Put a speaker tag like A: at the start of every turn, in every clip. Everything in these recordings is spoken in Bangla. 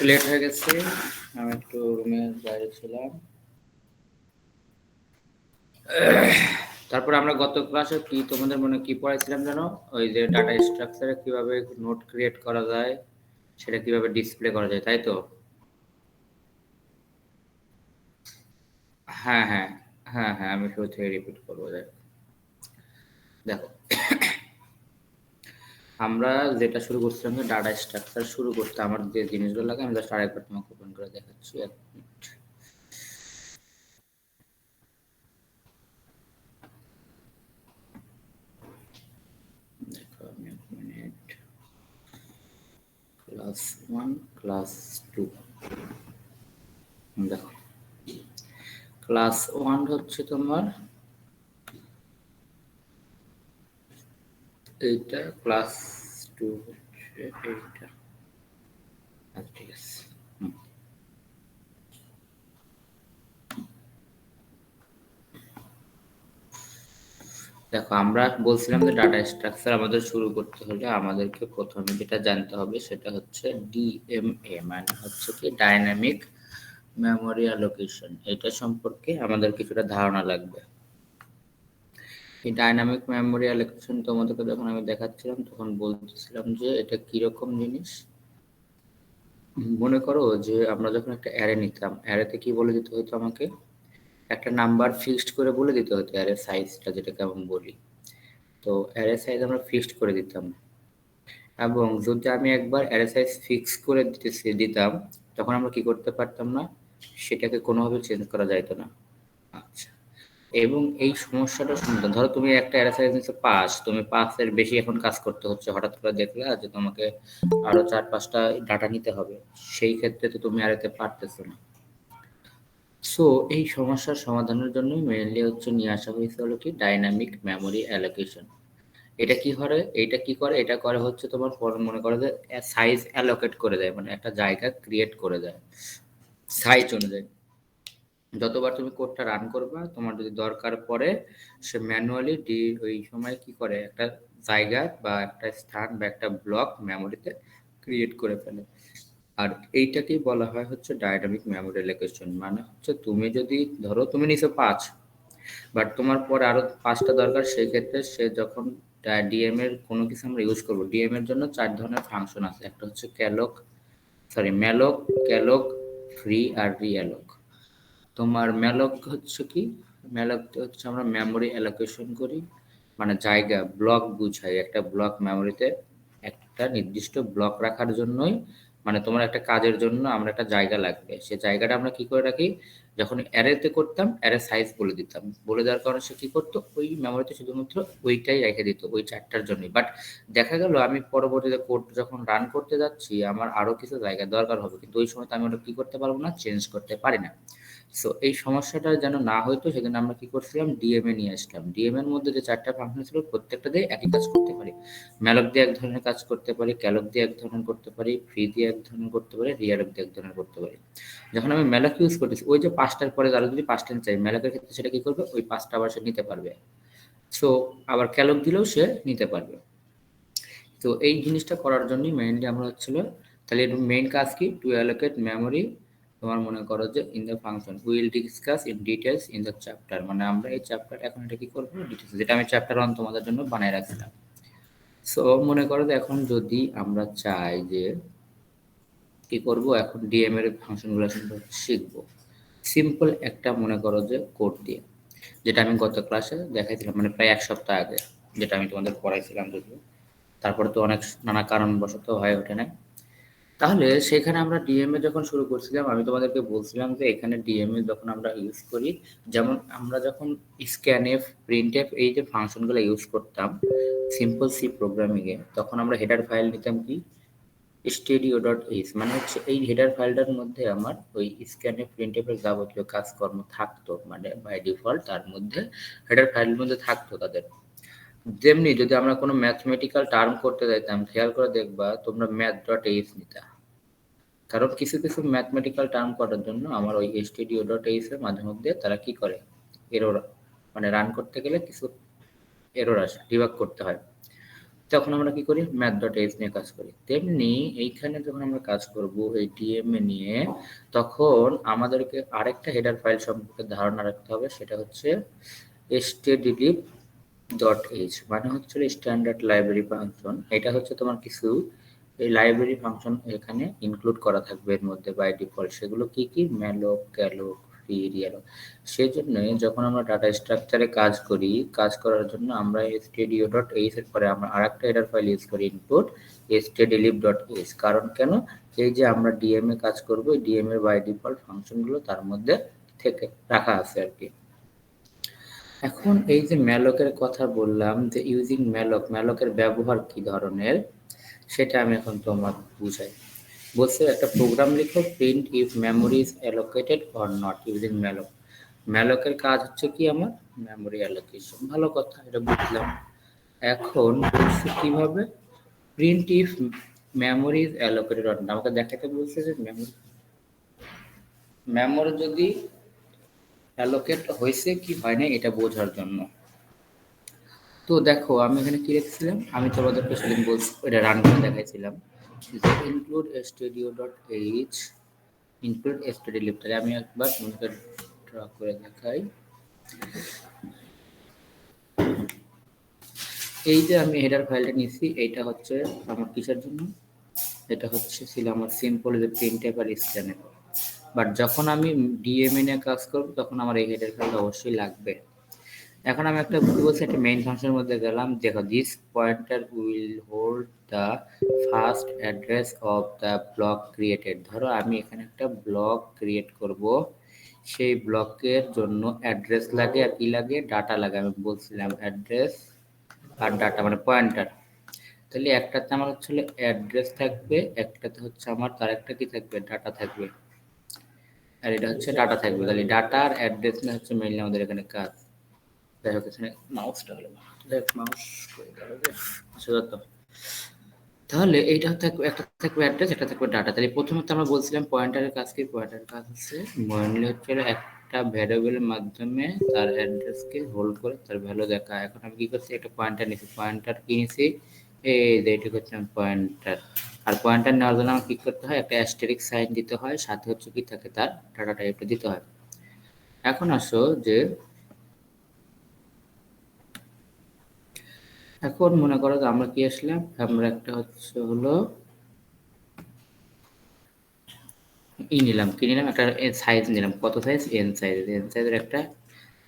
A: লেট হয়ে গেছে, আমি একটু রুমের বাইরে ছিলাম। তারপর আমরা গত ক্লাসে কি তোমাদের মনে কি পড়াইছিলাম জানো? ওই যে ডাটা স্ট্রাকচারে কিভাবে নোট ক্রিয়েট করা যায়, সেটা কিভাবে ডিসপ্লে করা যায়, তাই তো? হ্যাঁ হ্যাঁ হ্যাঁ হ্যাঁ, আমি শুরু থেকে রিপিট করবো। দেখো, আমরা যেটা শুরু করছিলাম যে ডাটা স্ট্রাকচার শুরু করতে আমার যে জিনিসগুলো লাগে আমি জাস্ট আরেকবার তোমাকে ওপেন করে দেখাচ্ছি, 1 মিনিট। দেখো, আমি 1 মিনিট। Class 1, class 2। দেখো, ক্লাস 1 হচ্ছে তোমার এইটা, ক্লাস 2 হচ্ছে এইটা। আচ্ছা, ঠিক আছে। দেখো, আমরা বলছিলাম যে ডাটা স্ট্রাকচার আমাদের শুরু করতে হলে আমাদেরকে প্রথমে যেটা জানতে হবে সেটা হচ্ছে ডিএমএ, মানে হচ্ছে কি ডাইনামিক মেমোরি অ্যালোকেশন। এটা সম্পর্কে আমাদের কিছুটা ধারণা লাগবে। এই ডাইনামিক মেমোরি অ্যালোকেশন তোমাদেরকে যখন আমি দেখাচ্ছিলাম তখন বলতেছিলাম যে এটা কিরকম জিনিস। মনে করো যে আমরা যখন একটা অ্যারে নিতাম, অ্যারেতে কি বলে দিতে হতো আমাকে, একটা নাম্বার ফিক্সড করে বলে দিতে হতো, অ্যারে সাইজটা যেটাকে আমি বলি। তো অ্যারে সাইজ আমরা ফিক্সড করে দিতাম, এবং যদি আমি একবার অ্যারে সাইজ ফিক্স করে দিতাম, তখন আমরা কি করতে পারতাম না, সেটাকে কোনোভাবে চেঞ্জ করা যাইতো না। আচ্ছা, এবং এই সমস্যাটা সমাধান, ধরো তুমি একটা অ্যারে সাইজ নিচ্ছ 5, তুমি 5-এর বেশি এখন কাজ করতে হচ্ছে, হঠাৎ করে দেখলে যে তোমাকে আরো 4-5টা ডাটা নিতে হবে, সেই ক্ষেত্রে তো তুমি অ্যারেতে পারতেছো না। সো এই সমস্যার সমাধানের জন্যই মেইনলি হচ্ছে নিয়ে আসা হয়েছে হলো কি ডাইনামিক মেমোরি অ্যালোকেশন। এটা কি করে, এটা করে হচ্ছে তোমার মনে করো যে সাইজ অ্যালোকেট করে দেয়, মানে একটা জায়গা ক্রিয়েট করে দেয় সাইজ অনুযায়ী। যতবার তুমি কোডটা রান করবা, তোমার যদি দরকার পড়ে, সে ম্যানুয়ালি ওই সময় কি করে একটা জায়গা বা একটা স্থান বা একটা ব্লক মেমোরিতে ক্রিয়েট করে ফেলে। আর এইটাকেই বলা হয় হচ্ছে ডাইনামিক মেমোরি অ্যালোকেশন। মানে হচ্ছে তুমি যদি ধরো তুমি নিছো 5, বাট তোমার পরে আরো 5টা দরকার, সেই ক্ষেত্রে সে যখন ডিএম এর কোনো কিছু আমরা ইউজ করবো, ডিএম এর জন্য 4 ধরনের ফাংশন আছে। একটা হচ্ছে ম্যালক, ক্যালক, ফ্রি আর রিঅ্যালক। তোমার ম্যালক হচ্ছে কি, ম্যালক হচ্ছে আমরা মেমোরি অ্যালোকেশন করি, মানে জায়গা ব্লক বুঝাই, একটা ব্লক মেমোরিতে একটা নির্দিষ্ট ব্লক রাখার জন্যই, মানে তোমার একটা কাজের জন্য আমরা একটা জায়গা লাগবে, সে জায়গাটা আমরা কি করে রাখি, যখন অ্যারেতে করতাম অ্যারে সাইজ বলে দিতাম, বলে দেওয়ার কারণে সে কি করতো, ওই মেমোরিতে শুধুমাত্র ওইটাই রেখে দিত ওই 4টার জন্যই। বাট দেখা গেল আমি পরবর্তীতে কোড যখন রান করতে যাচ্ছি আমার আরো কিছু জায়গা দরকার হবে, কিন্তু ওই সময় তো আমি ওটা কি করতে পারবো না, চেঞ্জ করতে পারি না। সো এই সমস্যাটা যেন না হইতো সেজন্য আমরা কি করছিলাম, ডিএমএ নিয়ে আসলাম। ডিএম এর মধ্যে যে 4টা ফাংশন ছিল প্রত্যেকটা দিয়ে একই কাজ করতে পারি। ম্যালক দিয়ে এক ধরনের কাজ করতে পারি, ক্যালক দিয়ে এক ধরনের করতে পারি, ফ্রি দিয়ে এক ধরনের করতে পারি, রিয়ালক দিয়ে এক ধরনের করতে পারি। যখন আমি ম্যালক ইউজ করতেছি, ওই যে 5টার পরে আরো যদি 5টা চাই, ম্যালকের ক্ষেত্রে সেটা কি করবে, ওই 5টা আবার সে নিতে পারবে। সো আবার ক্যালক দিলেও সে নিতে পারবে। তো এই জিনিসটা করার জন্যই মেইনলি আমরা হচ্ছিল, তাহলে এর মেইন কাজ কি, টু অ্যালোকেট মেমোরি। তোমার মনে করো যে in the function will discuss in details in the chapter, মানে আমরা এই চ্যাপ্টার এখন এটা কি করবো, ডিটেলস, যেটা আমি চ্যাপ্টার 1 তোমাদের জন্য বানায় রাখছিলাম। সো মনে করো যে এখন যদি আমরা চাই যে কি করব, এখন ডিএম এর ফাংশনগুলো সম্পর্কে শিখবো, সিম্পল একটা মনে করো যে কোড দিয়ে, যেটা আমি গত ক্লাসে দেখাইছিলাম, মানে প্রায় 1 সপ্তাহ আগে, যেটা আমি তোমাদের পড়াইছিলাম যদিও, তারপরে তো অনেক নানা কারণবশত হয়ে ওঠে নাই। তাহলে সেখানে আমরা ডিএমএ যখন শুরু করছিলাম, আমি তোমাদেরকে বলছিলাম যে এখানে ডিএমএ যখন আমরা ইউজ করি, যেমন আমরা যখন স্ক্যানএফ, প্রিন্টএফ এই যে ফাংশনগুলো ইউজ করতাম সিম্পল সি প্রোগ্রামিং এ, তখন আমরা হেডার ফাইল নিতাম কি, stdio.h, মানে হচ্ছে এই হেডার ফাইলটার মধ্যে আমার ওই স্ক্যানএফ, প্রিন্টএফ এর যাবতীয় কাজকর্ম থাকতো, মানে বাই ডিফল্ট তার মধ্যে হেডার ফাইলের মধ্যে থাকতো তাদের। যেমনি যদি আমরা কোনো ম্যাথমেটিক্যাল টার্ম করতে যাইতাম, খেয়াল করে দেখবা তোমরা math.h নিতা, কারণ কিছু কিছু ম্যাথমেটিক্যাল টার্ম করার জন্য আমার ওই stdio.h এর মাঝে মধ্যে তারা কি করে, এরর, মানে রান করতে গেলে কিছু এরর আসে, ডিবাগ করতে হয়। তখন আমরা কি করি, math.h নিয়ে কাজ করি। তেমনি এইখানে যখন আমরা কাজ করব এই ডিএমএ নিয়ে, তখন আমাদেরকে আরেকটা হেডার ফাইল সম্পর্কে ধারণা রাখতে হবে, সেটা হচ্ছে stdlib.h, মানে হচ্ছে স্ট্যান্ডার্ড লাইব্রেরি ফাংশন। এটা হচ্ছে তোমার কিছু এই লাইব্রেরি ফাংশন এখানে ইনক্লুড করা থাকবে এর মধ্যে বাই ডিফল্ট। সেগুলো কি কি, malloc, calloc, free, realloc। সেই জন্য যখন আমরা ডাটা স্ট্রাকচারে কাজ করি, কাজ করার জন্য আমরা stdio.h এর পরে আমরা আরেকটা হেডার ফাইল ইউজ করি, ইনপুট stdlib.h। কারণ কেন, এই যে আমরা ডিএমএ কাজ করব, এই ডিএমএ বাই ডিফল্ট ফাংশনগুলো তার মধ্যে থেকে রাখা আছে আর কি। এখন এই যে ম্যালকের কথা বললাম, যে ইউজিং ম্যালকের ব্যবহার কি ধরনের, সেটা আমি এখন তোমার বুঝাই। বলছে একটা প্রোগ্রাম লিখো, print if memory is allocated or not using malloc. ম্যালকের কাজ হচ্ছে কি, আমার মেমোরি অ্যালোকেশন। ভালো কথা, এটা বুঝলাম। এখন বলছে কিভাবে, print if memory is allocated or not, আমাকে দেখাতে বলছে যে মেমোরি যদি অ্যালোকেট হয়েছে কি হয় না, এটা বোঝার জন্য। তো দেখো আমি এখানে কি লিখছিলাম, আমি তোমাদেরকে সেদিন বলছি, এটা রান করে দেখাইছিলাম যে ইনক্লুড stdio.h, ইনক্লুড stdlib। তাহলে আমি একবার তোমাকে ড্র করে দেখাই। এই যে আমি হেডার ফাইলটা নিয়েছি, এইটা হচ্ছে আমার কিসের জন্য, এটা হচ্ছে ছিল আমার সিম্পল যে প্রিন্টএফ আর স্ক্যানএফ। বাট যখন আমি ডিএমএ নিয়ে কাজ করব, তখন আমার এই হেডার ফাইলটা অবশ্যই লাগবে। এখন আমি একটা কি বলছি, একটা মেইন ফাংশনের মধ্যে গেলাম, দেখো this pointer will hold the first address of the block created. ধরো আমি এখানে একটা ব্লক ক্রিয়েট করব, সেই ব্লকের জন্য অ্যাড্রেস লাগে আর কি লাগে, ডাটা লাগে। আমি বলছিলাম অ্যাড্রেস আর ডাটা মানে পয়েন্টার। তাহলে একটাতে আমার হচ্ছে অ্যাড্রেস থাকবে, একটাতে হচ্ছে আমার তার একটা কি থাকবে, ডাটা থাকবে, আর এটা হচ্ছে ডাটা থাকবে। তাহলে ডাটা আর অ্যাড্রেস না হচ্ছে মেইনলি আমাদের এখানে কাজ। যাই হোক, এখানে মাউসটা হলো না, মাউস করে গেল যে, আচ্ছা যত। তাহলে এইটা থাকবে, একটা থাকবে অ্যাড্রেস, একটা থাকবে ডাটা। তাহলে প্রথমত আমরা বলছিলাম পয়েন্টারের কাজ কি, পয়েন্টারের কাজ হচ্ছে মেইনলি হচ্ছে একটা ভ্যারিয়েবলের মাধ্যমে তার অ্যাড্রেসকে হোল্ড করে তার ভ্যালু দেখা। এখন আমি কি করছি, একটা পয়েন্টার নিছি, পয়েন্টার কি নিছি, এই যে এটা হচ্ছে পয়েন্টার। আর পয়েন্টার নেওয়ার জন্য আমার কি করতে হয়, একটা অ্যাস্টেরিক সাইন দিতে হয়, সাথে হচ্ছে কি থাকে, তার ডাটা টাইপটা দিতে হয়। এখন আসো যে, এখন মনে করো যে আমরা কি আসলাম, আমরা একটা হচ্ছে হলো নিলাম, কি নিলাম, একটা সাইজ নিলাম। কত সাইজ, এন সাইজ। এন সাইজের একটা,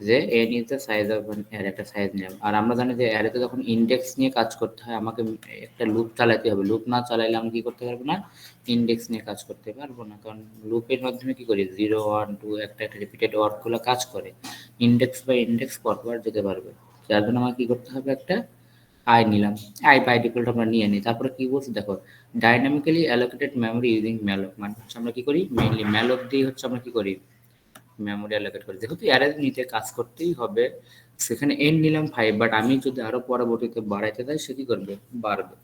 A: যে N is the size of an array, একটা সাইজ নিলাম। আর আমরা জানি যে অ্যারেতে যখন ইন্ডেক্স নিয়ে কাজ করতে হয়, আমাকে একটা লুপ চালাতে হবে। লুপ না চালাইলে আমি কি করতে পারবো না, ইন্ডেক্স নিয়ে কাজ করতে পারবো না। কারণ লুপের মাধ্যমে কি করি, 0 1 2 একটা একটা রিপিটেড ওয়ার্ডগুলো কাজ করে, ইন্ডেক্স বাই ইন্ডেক্স পরপর যেতে পারবে। যার জন্য আমাকে কি করতে হবে, একটা আই নিলাম। আই বাই ডিফল্ট আমরা নিয়ে নিই। তারপরে কি বলছি দেখো, dynamically allocated memory using malloc, মানে হচ্ছে আমরা কি করি, মেইনলি ম্যালক দিয়ে হচ্ছে আমরা কি করি, মেমোরি অ্যালোকেট করি। যেহেতু অ্যারে নিতে কাজ করতেই হবে, সেখানে এন নিলাম 5, বাট আমি যদি আরো পরবর্তীতে বাড়াইতে চাই, সে কি করবে, বাড়বে।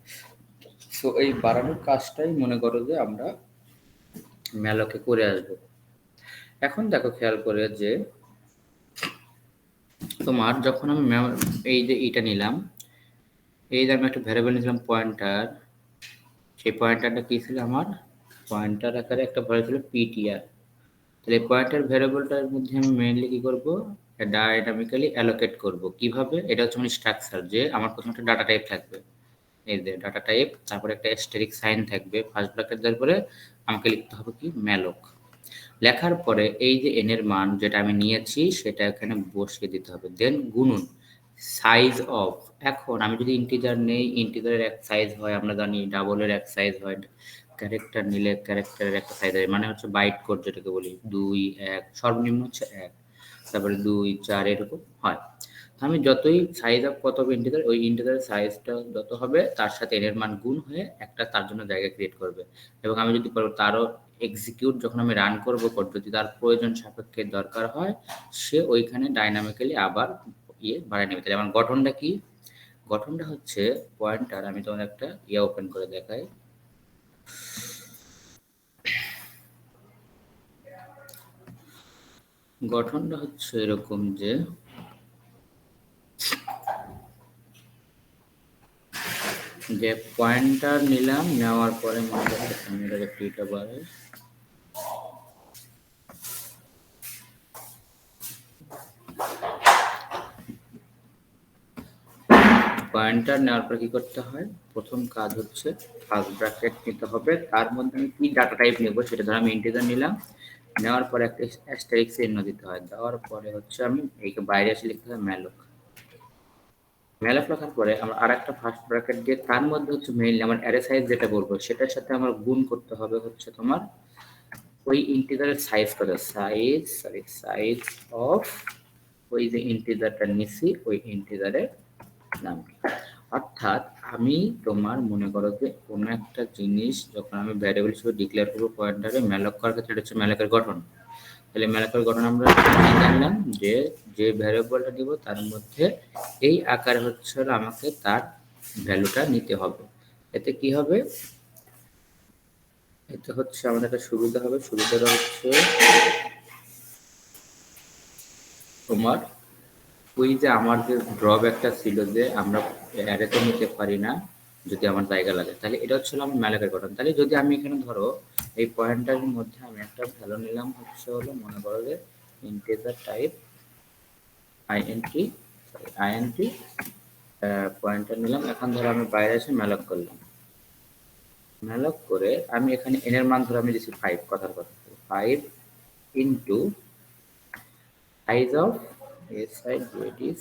A: সো এই বাড়ানোর কাজটাই মনে করো যে আমরা ম্যালকে করে আসবো। এখন দেখো খেয়াল করে যে, তোমার যখন আমি এই যে এটা নিলাম, এই যে আমি একটা ভ্যারিয়েবল নিয়েছিলাম পয়েন্টার, সেই পয়েন্টারটা কি ছিল আমার, পয়েন্টার আকারে একটা ভ্যারিয়েবল ছিল পিটিআর। তাহলে পয়েন্টার ভ্যারিয়েবলটার মধ্যে আমি মেইনলি কি করব, ডাইনামিক্যালি অ্যালোকেট করব। কিভাবে, এটা হচ্ছে মানে স্ট্রাকচার, যে আমার প্রথমে একটা ডাটা টাইপ থাকবে, এই যে ডাটা টাইপ, তারপরে একটা অ্যাস্টেরিক সাইন থাকবে ফার্স্ট ব্র্যাকেট, তারপরে আমাকে লিখতে হবে কি, ম্যালক। লেখার পরে এই যে এন এর মান যেটা আমি নিয়েছি, সেটা এখানে বসিয়ে দিতে হবে। দেন গুণন সাইজ অফ। এখন আমি যদি ইন্টিজার নেই, ইন্টিজারের এক সাইজ হয়, আমরা জানি ডাবলের এক সাইজ হয়, ক্যারেক্টার নিলে ক্যারেক্টারের একটা সাইজ হয়, মানে হচ্ছে বাইট কোড যেটাকে বলি, 2 1, সর্বনিম্ন হচ্ছে 1, তারপরে 2 4 এরকম হয়। আমি যতই সাইজ অফ কত হবে ইন্টিজার, ওই ইন্টিজারের সাইজটা যত হবে তার সাথে এর এর মান গুণ হয়ে একটা তার জন্য জায়গা ক্রিয়েট করবে। এবং আমি যদি তারও এক্সিকিউট যখন আমি রান করব কোড, যদি তার প্রয়োজন সাপেক্ষে দরকার হয়, সে ওইখানে ডাইনামিক্যালি আবার বাড়ায় নেবে। তাহলে আমার গঠনটা কি, গঠনটা হচ্ছে পয়েন্টার, আমি তোমাদের একটা ওপেন করে দেখাই। গঠনটা হচ্ছে এরকম যে, যে পয়েন্টার নিলাম, নেওয়ার পরে মনে করতেছি আমি এটাকে টিটা বাড়াই, পয়েন্টার নেওয়ার পর কি করতে হয়, প্রথম কাজ হচ্ছে ফার্স্ট ব্র্যাকেট নিতে হবে, তার মধ্যে আমি কি ডাটা টাইপ নেব সেটা ধর আমি ইন্টিজার নিলাম, নেওয়ার পরে একটা অ্যাস্টেরিস্ক চিহ্ন দিতে হয়, দেওয়ার পরে হচ্ছে আমি এইকে বাইরে এসে লিখতে হয় ম্যালক, ম্যালক লেখার পরে আমরা আর একটা ফার্স্ট ব্র্যাকেট দিয়ে তার মধ্যে হচ্ছে মেইনলি আমার অ্যারে সাইজ যেটা বলবো সেটার সাথে আমার গুণ করতে হবে হচ্ছে তোমার ওই ইন্টিজারের সাইজ কত, সাইজ অফ ওই যে ইন্টিজারটা নিছি ওই ইন্টিজারের নাম কি। অর্থাৎ আমি তোমার মনে করো যে কোনো একটা জিনিস যখন আমি ভ্যারিয়েবল হিসেবে ডিক্লেয়ার করবো পয়েন্টারে, ম্যালক করার ক্ষেত্রে এটা হচ্ছে ম্যালকের গঠন, তাহলে ম্যালকের গঠন আমরা জানলাম যে যে ভ্যারিয়েবলটা দিব তার মধ্যে এই আকারে হচ্ছে আমাকে তার ভ্যালুটা নিতে হবে। এতে কি হবে, এতে হচ্ছে আমাদের একটা সুবিধা হবে, সুবিধাটা হচ্ছে তোমার ওই যে আমার যে ড্রব্যাকটা ছিল যে আমরা অ্যারেতে নিতে পারি না যদি আমার জায়গা লাগে, তাহলে এটা হচ্ছে আমার ম্যালকের গঠন। তাহলে যদি আমি এখানে ধরো এই পয়েন্টারের মধ্যে আমি একটা ভ্যালু নিলাম হচ্ছে হলো মনে করো যে integer type int, int pointer নিলাম, এখন ধরো আমি বাইরে এসে ম্যালক করলাম, ম্যালক করে আমি এখানে এন এর মান ধরো আমি দিচ্ছি 5, কথার কথা 5 into size of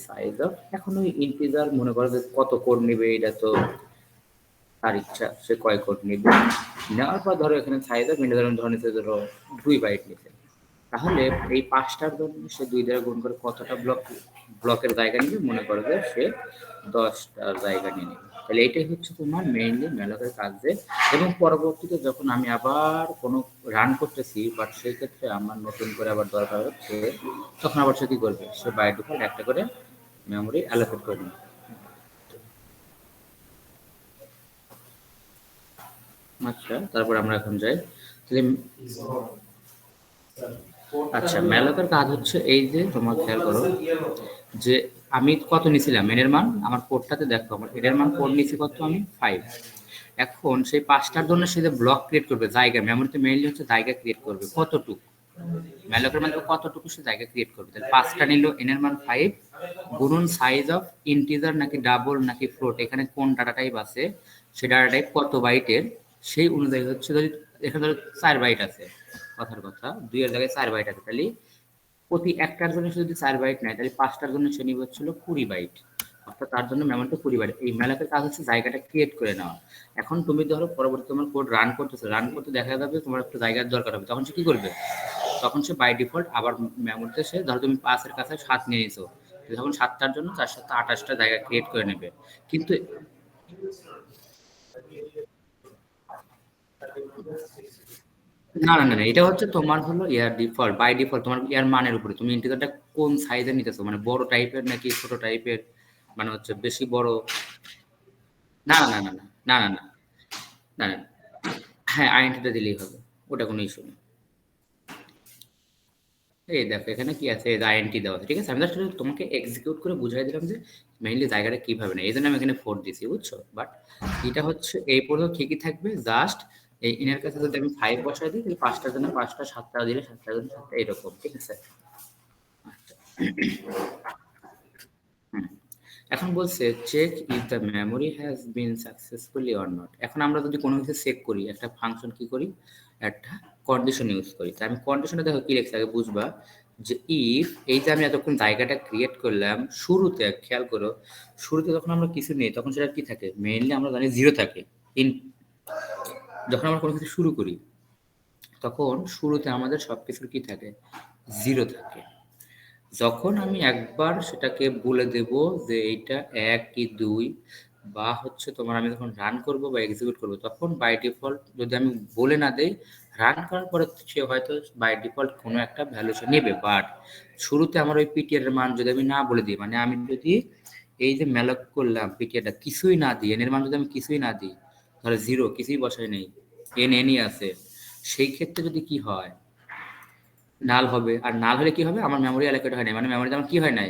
A: size of, এখন ওই ইন্টিজার মনে করো যে কত কোড নিবে এটা তো তার ইচ্ছা, সে কয় কোড নিবে, নেওয়ার পর ধরো এখানে সাইজ অফ ইন্টিজার ধরে নিতে ধরো 2 বাইট নিতে, তাহলে এই 5টার জন্য সে 2 দ্বারা গুণ করে কতটা ব্লকের জায়গা নিবে, মনে করো যে সে 10টা জায়গা নিয়ে নেবে। তাহলে এটাই হচ্ছে তোমার মেইনলি ম্যালকের কাজে, এবং পরবর্তীতে যখন আমি আবার কোনো রান করতেছি বাট সেই ক্ষেত্রে আমার নতুন করে আবার দরকার হচ্ছে, তখন আবার সে কি করবে, সে বাই ডিফল্ট একটা করে মেমোরি অ্যালোকেট করে নেবে। আচ্ছা, তারপর আমরা এখন যাই, তাহলে আচ্ছা ম্যালকের কাজ হচ্ছে এই যে তোমার খেয়াল করো যে আমি কত নিছিলাম এর মান, আমার কোডটাতে দেখো আমার এর মান কোড নিছি কত, আমি 5, এখন সেই 5টার জন্য সে যে ব্লক ক্রিয়েট করবে জায়গা, মেমোরিতে মেইনলি হচ্ছে জায়গা ক্রিয়েট করবে কতটুকু, ম্যালকের মানে কতটুকু সে জায়গা ক্রিয়েট করবে, তাহলে 5টা নিল এন এর মান 5 গুণন সাইজ অফ ইন্টিজার নাকি ডাবল নাকি ফ্লোট, এখানে কোন ডাটা টাইপ আছে সেই ডাটা টাইপ কত বাইটের, সেই অনুযায়ী হচ্ছে যদি এখানে ধরো 4 বাইট আছে, কথার কথা 2 এর জায়গায় 4 বাইট আছে, তাহলে প্রতি একটার জন্য সে যদি 4 বাইট নেয় তাহলে 5টার জন্য সে নিবে হচ্ছিল 20 বাইট, অর্থাৎ তার জন্য মেমোরিটা 20 বাইট। এই ম্যালকের কাজ হচ্ছে জায়গাটা ক্রিয়েট করে নেওয়া। এখন তুমি ধরো পরবর্তী তোমার কোড রান করতেছো, রান করতে দেখা যাবে তোমার একটা জায়গার দরকার হবে, তখন সে কি করবে, তখন সে বাই ডিফল্ট আবার মেমোরিতে সে ধরো তুমি 5 এর কাছে 7 নিয়ে নিছো, তখন 7টার জন্য 4 7 28টা জায়গা ক্রিয়েট করে নেবে। কিন্তু না, এটা হচ্ছে তোমার হলো ইয়ার ডিফল্ট, বাই ডিফল্ট তোমার ইয়ার মানের উপরে তুমি ইন্টিজারটা কোন সাইজের নিতেছো, মানে বড় টাইপের নাকি ছোট টাইপের, মানে হচ্ছে বেশি বড়, না, না, হ্যাঁ আইএনটিটা দিলেই হবে, ওটা কোনো ইস্যু নেই। এই দেখো এখানে কি আছে, আইএনটি দেওয়া আছে, ঠিক আছে, আমি জাস্ট তোমাকে এক্সিকিউট করে বুঝাই দিলাম যে মেইনলি জায়গাটা কিভাবে নেই, এই জন্য আমি এখানে 4 দিছি, বুঝছো, বাট এটা হচ্ছে এই পর্যন্ত ঠিকই থাকবে, জাস্ট এই ইনের কাছে যদি আমি 5 বসাই দিই তাহলে 5টার জন্য 5টা, 7টা দিলে 7টার জন্য 7টা, এরকম, ঠিক আছে। আচ্ছা, হুম। এখন বলছে check if the memory has been successfully or not, এখন আমরা যদি কোনো কিছু চেক করি একটা ফাংশন কি করি, একটা কন্ডিশন ইউজ করি, তাই আমি কন্ডিশনে দেখো কি লেখছে আগে বুঝবা, যে ইফ এই যে আমি এতক্ষণ জায়গাটা ক্রিয়েট করলাম শুরুতে, খেয়াল করো শুরুতে যখন আমরা কিছু নেই তখন সেটা কি থাকে, মেইনলি আমরা জানি জিরো থাকে, ইন যখন আমরা কোনো কিছু শুরু করি তখন শুরুতে আমাদের সবকিছুর কি থাকে, জিরো থাকে, যখন আমি একবার সেটাকে বলে দেব যে এইটা 1 কি 2, বা হচ্ছে তোমার আমি যখন রান করব বা এক্সিকিউট করব তখন বাই ডিফল্ট যদি আমি বলে না দেই, রান করার পরে সে হয়তো বাই ডিফল্ট কোনো একটা ভ্যালু সে নেবে, বাট শুরুতে আমার ওই পিটিআর এর মান যদি আমি না বলে দিই, মানে আমি যদি এই যে ম্যালক করলাম পিটিআরটা কিছুই না দিই, এন এর মান যদি আমি কিছুই না দিই, তাহলে জিরো কিছুই বসাই নেই, এনই আছে, সেই ক্ষেত্রে যদি কি হয়, নাল হবে, আর নাল হলে কি হবে, আমার মেমোরি অ্যালোকেট হয় নাই, মানে মেমোরিতে আমার কি হয় নাই,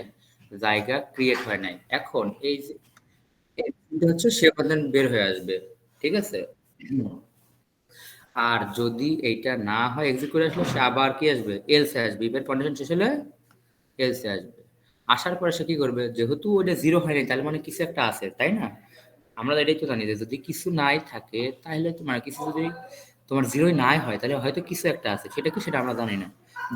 A: জায়গা ক্রিয়েট হয় নাই। এখন এই যে এটা হচ্ছে সে কন্টেন্ট বের হয়ে আসবে, ঠিক আছে? আর যদি এইটা না হয় এক্সিট করে আসলে সে আবার কি আসবে, এলসে আসবে, ইফের কন্ডিশন শেষ হলে এলসে আসবে। আসার পরে সে কি করবে, যেহেতু ওইটা জিরো হয়নি তাহলে মানে কিছু একটা আছে, তাই না? আমরা এটাই তো জানি যে যদি কিছু নাই থাকে তাহলে তোমার কিছু যদি তোমার জিরোই নাই হয় তাহলে হয়তো কিছু একটা আছে, সেটা কি সেটা আমরা জানি না।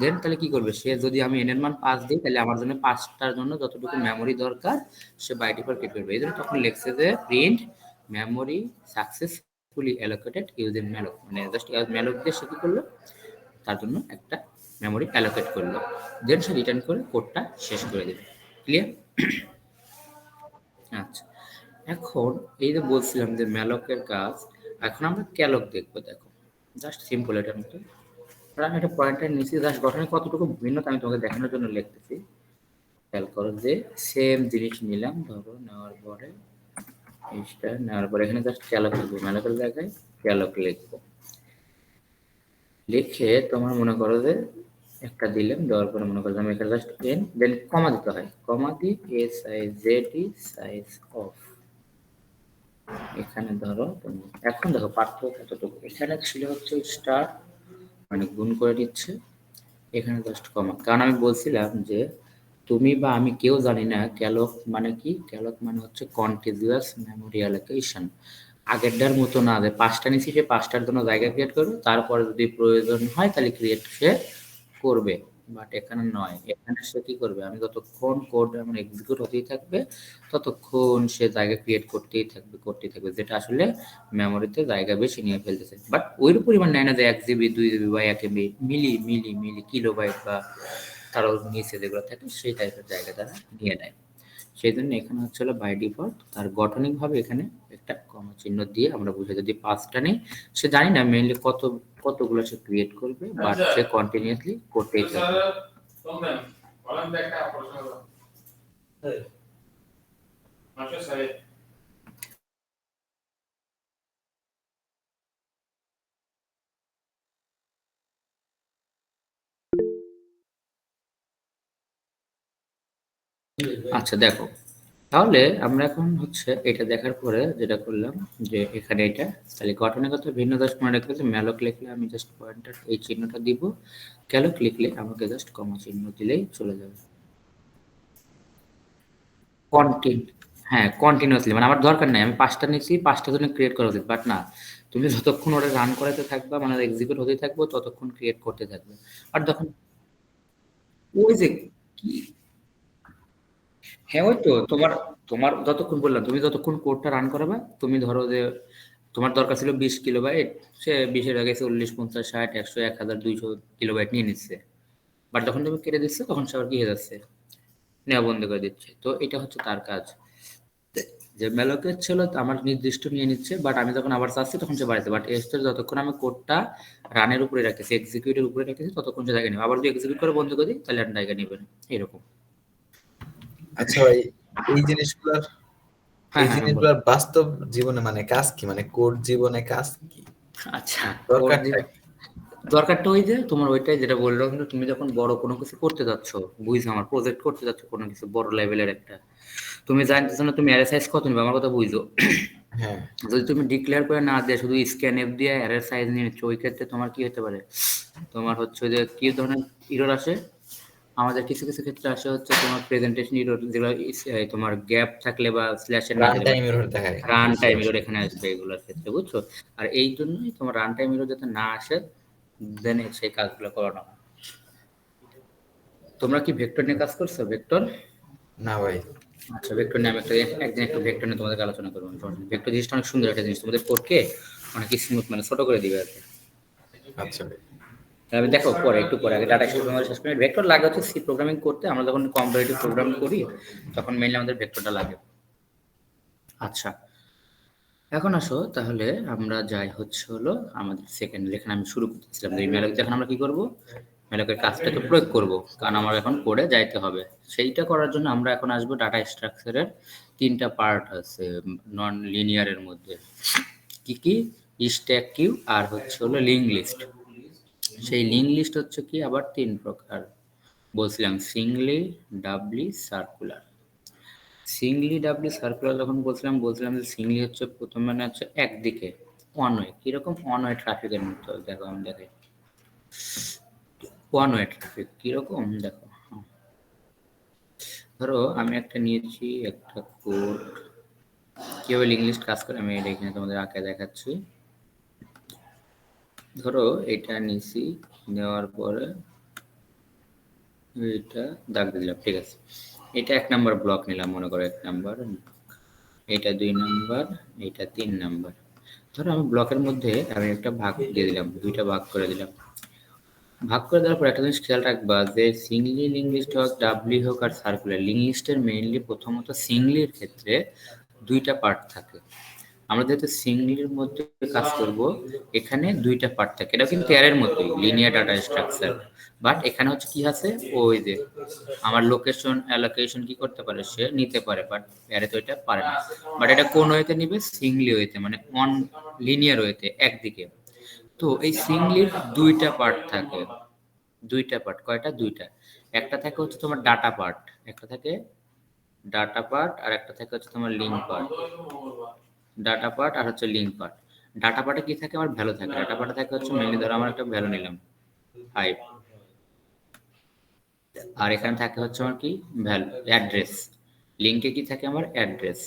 A: দেন তাহলে কি করবে সে, যদি আমি এন এর মান 5 দিই তাহলে আমার জন্য 5টার জন্য যতটুকু মেমোরি দরকার সে বাই ডিফল্ট কেটে ফেলবে। এই জন্য তখন লিখছে যে print memory successfully allocated using malloc, মানে জাস্ট ম্যালক দিয়ে সে কি করলো, তার জন্য একটা মেমোরি অ্যালোকেট করলো। দেন সে রিটার্ন করে কোডটা শেষ করে দেবে। ক্লিয়ার? আচ্ছা, এখন এই যে বলছিলাম যে ম্যালকের কাজ, এখন আমরা ক্যালক দেখবো। দেখো জাস্ট সিম্পল এটার মতো, আমি একটা পয়েন্টের নিচে জাস্ট গঠনে কতটুকু ভিন্নতা আমি তোমাকে দেখানোর জন্য লিখতেছি। খেয়াল করো যে সেম জিনিস নিলাম, ধরো নেওয়ার পরে এইটা নেওয়ার পরে এখানে জাস্ট ক্যালক লিখবো, ম্যালকের জায়গায় ক্যালক লিখবো। লিখে তোমার মনে করো যে একটা দিলাম, দেওয়ার পরে মনে করো যে আমি এখানে জাস্ট এন, দেন কমা দিতে হয়, কমা দিয়ে a size z e size of. এখানে ধরো তুমি এখন দেখো পার্থক্য কতটুকু, এখানে ছিল হচ্ছে স্টার মানে গুণ করে দিচ্ছে, এখানে জাস্ট কমা। কারণ আমি বলছিলাম যে তুমি বা আমি কেউ জানি না ক্যালক মানে কি। ক্যালক মানে হচ্ছে কন্টিজিউয়াস মেমোরি অ্যালোকেশন। আগেরটার মতো না যে 5টা নিচ্ছি সে 5টার জন্য জায়গা ক্রিয়েট করবে, তারপরে যদি প্রয়োজন হয় তাহলে ক্রিয়েট সে করবে। বাট এখানে নয়, এখানে সে কি করবে, আমি যতক্ষণ কোড আমার এক্সিকিউট হতেই থাকবে ততক্ষণ সে জায়গা ক্রিয়েট করতেই থাকবে, যেটা আসলে মেমোরিতে জায়গা বেশি নিয়ে ফেলতেছে। বাট ওই পরিমাণ নেয় না যে 1 জিবি 2 জিবি বা 1 MB, মিলি মিলি মিলি কিলোবাইট বা তারও নিচে যেগুলো থাকে সেই টাইপের জায়গা তারা নিয়ে নেয়। সেই জন্য এখানে হচ্ছে হলো বাই ডিফল্ট তার গঠনিকভাবে এখানে একটা কমা চিহ্ন দিয়ে আমরা বুঝাই, যদি 5টা নেই সে জানি না মেইনলি কতগুলো সে ক্রিয়েট করবে, বাট সে কন্টিনিউয়াসলি করতেই থাকবে। আচ্ছা দেখো, তাহলে আমরা এখন হচ্ছে এটা দেখার পরে যেটা করলাম যে এখানে এটা তাহলে গঠনগত ভিন্ন দশ মনে রাখতে হবে, ম্যালক লিখলে আমি জাস্ট পয়েন্টার এই চিহ্নটা দিব, ক্যালক লিখলে আমাকে জাস্ট কমা চিহ্ন দিলেই চলে যাবে। কন্টিন হ্যাঁ, কন্টিনিউয়াসলি মানে আমার দরকার নাই আমি 5টা নিচ্ছি 5টার জন্য ক্রিয়েট করা উচিত, বাট না, তুমি যতক্ষণ ওটা রান করাতে থাকবা মানে এক্সিকিউট হতে থাকবো ততক্ষণ ক্রিয়েট করতে থাকবে। আর তখন ওই যে কি, হ্যাঁ ওই তো তোমার তোমার যতক্ষণ বললাম তুমি যতক্ষণ কোডটা রান করাবা, তুমি ধরো যে তোমার দরকার ছিল 20 কিলোবাইট, সে 20-এর আগে 40, 50, 60, 100, 1000, 200 কিলোবাইট নিয়ে নিচ্ছে। বাট যখন তুমি কেটে দিচ্ছে তখন সে আবার কি হয়ে যাচ্ছে, নেওয়া বন্ধ করে দিচ্ছে। তো এটা হচ্ছে তার কাজ, যে মেলোকের ছিল আমার নির্দিষ্ট নিয়ে নিচ্ছে, বাট আমি যখন আবার চাচ্ছি তখন সে বাড়াচ্ছে। বাট এসটা যতক্ষণ আমি কোডটা রানের উপরে রাখতেছি এক্সিকিউটের উপরে রাখতেছি ততক্ষণ সে জায়গা নেবে, আবার যদি এক্সিকিউট করে বন্ধ করে দিই তাহলে আর জায়গা নেবে না, এরকম।
B: আচ্ছা ভাই, এই জিনিসগুলোর
A: হ্যাঁ
B: এই
A: হ্যাঁ হ্যাঁ বলো।
B: জিনিসগুলোর বাস্তব জীবনে মানে কাজ কি, মানে কোড জীবনে কাজ কি,
A: আচ্ছা, কোড
B: দরকারটা
A: দিব,
B: কি?
A: দরকারটা ওই যে তোমার ওইটাই যেটা বললাম, কিন্তু তুমি যখন বড় কোনো কিছু করতে যাচ্ছ, বুঝছো, আমার প্রজেক্ট করতে যাচ্ছ কোনো কিছু বড় লেভেলের একটা, তুমি জানতেছো না তুমি অ্যারে সাইজ কত নিবে, আমার কথা বুঝছো।
B: হ্যাঁ,
A: যদি তুমি ডিক্লেয়ার করে না দিয়ে শুধু স্ক্যান এফ দিয়ে অ্যারে সাইজ নিয়ে নিচ্ছ, ওই ক্ষেত্রে তোমার কি হতে পারে, তোমার হচ্ছে যে কি ধরনের ইরর আসে, আমাদের কিছু কিছু ক্ষেত্রে আসে হচ্ছে তোমার প্রেজেন্টেশন ইরর, যেগুলো তোমার গ্যাপ থাকলে বা স্ল্যাশের না
B: রান
A: দিলে, বাট
B: টাইম এরর দেখায়
A: রান
B: বেশি
A: টাইম ইরর
B: আসে।
A: এখানে আসবে এগুলোর ক্ষেত্রে, বুঝছো। আর এই জন্যই তোমার রান টাইম ইরর যাতে না আসে, দেন সেই কাজগুলো করানো হয়। তোমরা কি ভেক্টর নিয়ে কাজ করছো, ভেক্টর?
B: না ভাই।
A: আচ্ছা, ভেক্টর নিয়ে আমি একদিন একটা ভেক্টর নিয়ে তোমাদের আলোচনা করবো। ভেক্টর জিনিসটা অনেক সুন্দর একটা জিনিস, তোমাদের কোডকে অনেক স্মুথ মানে ছোট করে দিবে আর কি।
B: আচ্ছা ভাই।
A: আমি দেখো পরে একটু পরে আগে ডাটা স্ট্রাকচার শেষ করি। ভেক্টর লাগে হচ্ছে সি প্রোগ্রামিং করতে, আমরা যখন কম্পারেটিভ প্রোগ্রাম করি তখন মেইনলি আমাদের ভেক্টরটা লাগে। আচ্ছা, এখন আসো তাহলে আমরা যাই হচ্ছে হলো আমাদের সেকেন্ড, যেখানে আমি শুরু করতেছিলাম যে ম্যালকতে এখন আমরা কি করব, ম্যালকের কাজটা তো প্রয়োগ করব, কারণ আমার এখন কোডে যাইতে হবে। সেইটা করার জন্য আমরা এখন আসবো ডাটা স্ট্রাকচারের 3টা পার্ট আছে নন লিনিয়ারের মধ্যে, কি কি, স্ট্যাক কিউ আর হচ্ছে হলো লিঙ্ক লিস্ট। সেই লিঙ্ক লিস্ট হচ্ছে কি আবার 3 প্রকার, বলছিলাম সিঙ্গলি, ডাবলি, সার্কুলার। সিঙ্গলি ডাবলি সার্কুলার যখন বলছিলাম যে সিঙ্গলি হচ্ছে প্রথম মানে হচ্ছে একদিকে, ওয়ান ওয়ে। কিরকম ওয়ান ওয়ে ট্রাফিকের মতো, দেখো আমি দেখাই। ওয়ান ওয়ে ট্রাফিক কিরকম দেখো, ধরো আমি একটা নিয়েছি একটা কোড, কিভাবে লিঙ্ক কাজ করে আমি এটা এখানে তোমাদের আঁকে দেখাচ্ছি। ধরো এটা নিছি, নেওয়ার পরে এটা দাগ দিলাম, ঠিক আছে। এটা 1 নাম্বার ব্লক নিলাম, মনে করো 1 নাম্বার, এটা 2 নাম্বার, এটা 3 নাম্বার। ধরো আমি ব্লকের মধ্যে আমি একটা ভাগ দিয়ে দিলাম, দুইটা ভাগ করে দিলাম। ভাগ করে দেওয়ার পর একটা জিনিস খেয়াল রাখবা যে সিঙ্গলি লিঙ্ক লিস্ট হোক, ডাবলি হোক আর সার্কুলার লিঙ্ক লিস্টের মেইনলি প্রথমত সিঙ্গলির ক্ষেত্রে দুইটা পার্ট থাকে। আমরা যেহেতু সিঙ্গলির মধ্যে কাজ করব, এখানে দুইটা পার্ট থাকে। এটা কিন্তু অ্যারের মতোই, লিনিয়ার ডাটা স্ট্রাকচার। বাট এখানে হচ্ছে কি আছে, ওই যে আমার লোকেশন অ্যালোকেশন কি করতে পারে, সে নিতে পারে, বাট অ্যারে তো এটা পারে না। বাট এটা কোন ওয়েতে নিবে, সিঙ্গলি ওয়েতে, মানে অন লিনিয়ার ওয়েতে, একদিকে। তো এই সিঙ্গলির দুইটা পার্ট থাকে, দুইটা পার্ট, কয়টা, দুইটা। একটা থাকে হচ্ছে তোমার ডাটা পার্ট, একটা থাকে ডাটা পার্ট, আর একটা থাকে হচ্ছে তোমার লিঙ্ক পার্ট। ডাটা পার্ট আর হচ্ছে লিঙ্ক পার্ট। ডাটা পার্টে কি থাকে, আমার ভ্যালু থাকে। ডাটা পার্টে থাকে হচ্ছে মেইনলি, ধরো আমার একটা ভ্যালু নিলাম 5, আর এখানে থাকে হচ্ছে আমার কি ভ্যালু, অ্যাড্রেস। লিঙ্কে কি থাকে আমার অ্যাড্রেস।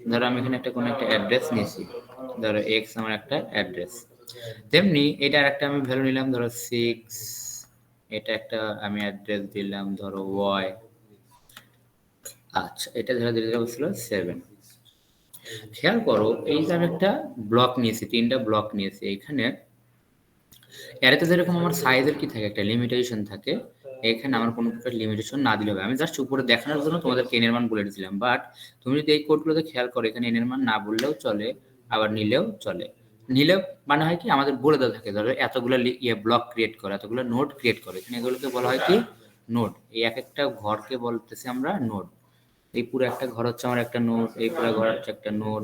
A: ধরো আমি এখানে একটা কোনো একটা অ্যাড্রেস নিয়েছি, ধরো এক্স আমার একটা অ্যাড্রেস। তেমনি এটার একটা আমি ভ্যালু নিলাম ধরো 6, এটা একটা আমি অ্যাড্রেস দিলাম ধরো ওয়াই। আচ্ছা, এটা ধরো দিলাম ছিল 7। খেয়াল করো এই যে আমি একটা ব্লক নিয়েছি, 3টা ব্লক নিয়েছি। এখানে অ্যারেতে যেরকম আমার সাইজের কি থাকে, একটা লিমিটেশন থাকে, এখানে আমার কোনো প্রকার লিমিটেশন না দিলে হবে। আমি জাস্ট উপরে দেখানোর জন্য তোমাদেরকে এন এর মান বলে দিয়েছিলাম, বাট তুমি যদি এই কোডগুলোতে খেয়াল করো, এখানে এন এর মান না বললেও চলে, আবার নিলেও চলে। নিলেও মানে হয় কি, আমাদের বলে দেওয়া থাকে ধরো এতগুলো ব্লক ক্রিয়েট করে, এতগুলো নোড ক্রিয়েট করে, এখানে এগুলোকে বলা হয় কি নোড। এই এক একটা ঘরকে বলতেছি আমরা নোড। এই পুরো একটা ঘর হচ্ছে আমার একটা নোড, এই পুরো ঘর হচ্ছে একটা নোড,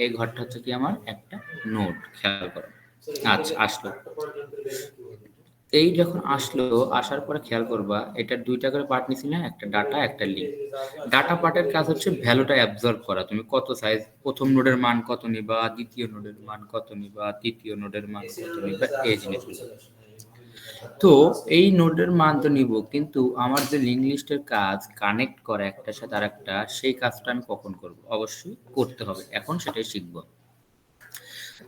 A: এই ঘরটা হচ্ছে কি আমার একটা নোড। খেয়াল করো। আচ্ছা, আসলো। এই যখন আসলো, আসার পরে খেয়াল করবা এটার দুইটা করে পার্ট নিছি না, একটা ডাটা একটা লিঙ্ক। ডাটা পার্টের কাজ হচ্ছে ভ্যালুটা অ্যাবজর্ব করা, তুমি কত সাইজ, প্রথম নোডের মান কত নিবা, দ্বিতীয় নোডের মান কত নিবা, তৃতীয় নোডের মান কত নিবা, এই জিনিসগুলো। তো এই নোডের মান তো নিব, কিন্তু আমার যে লিঙ্ক লিস্টের কাজ কানেক্ট করা একটার সাথে আরেকটা, সেই কাজটা আমি কখন করব, অবশ্যই করতে হবে, এখন সেটাই শিখব।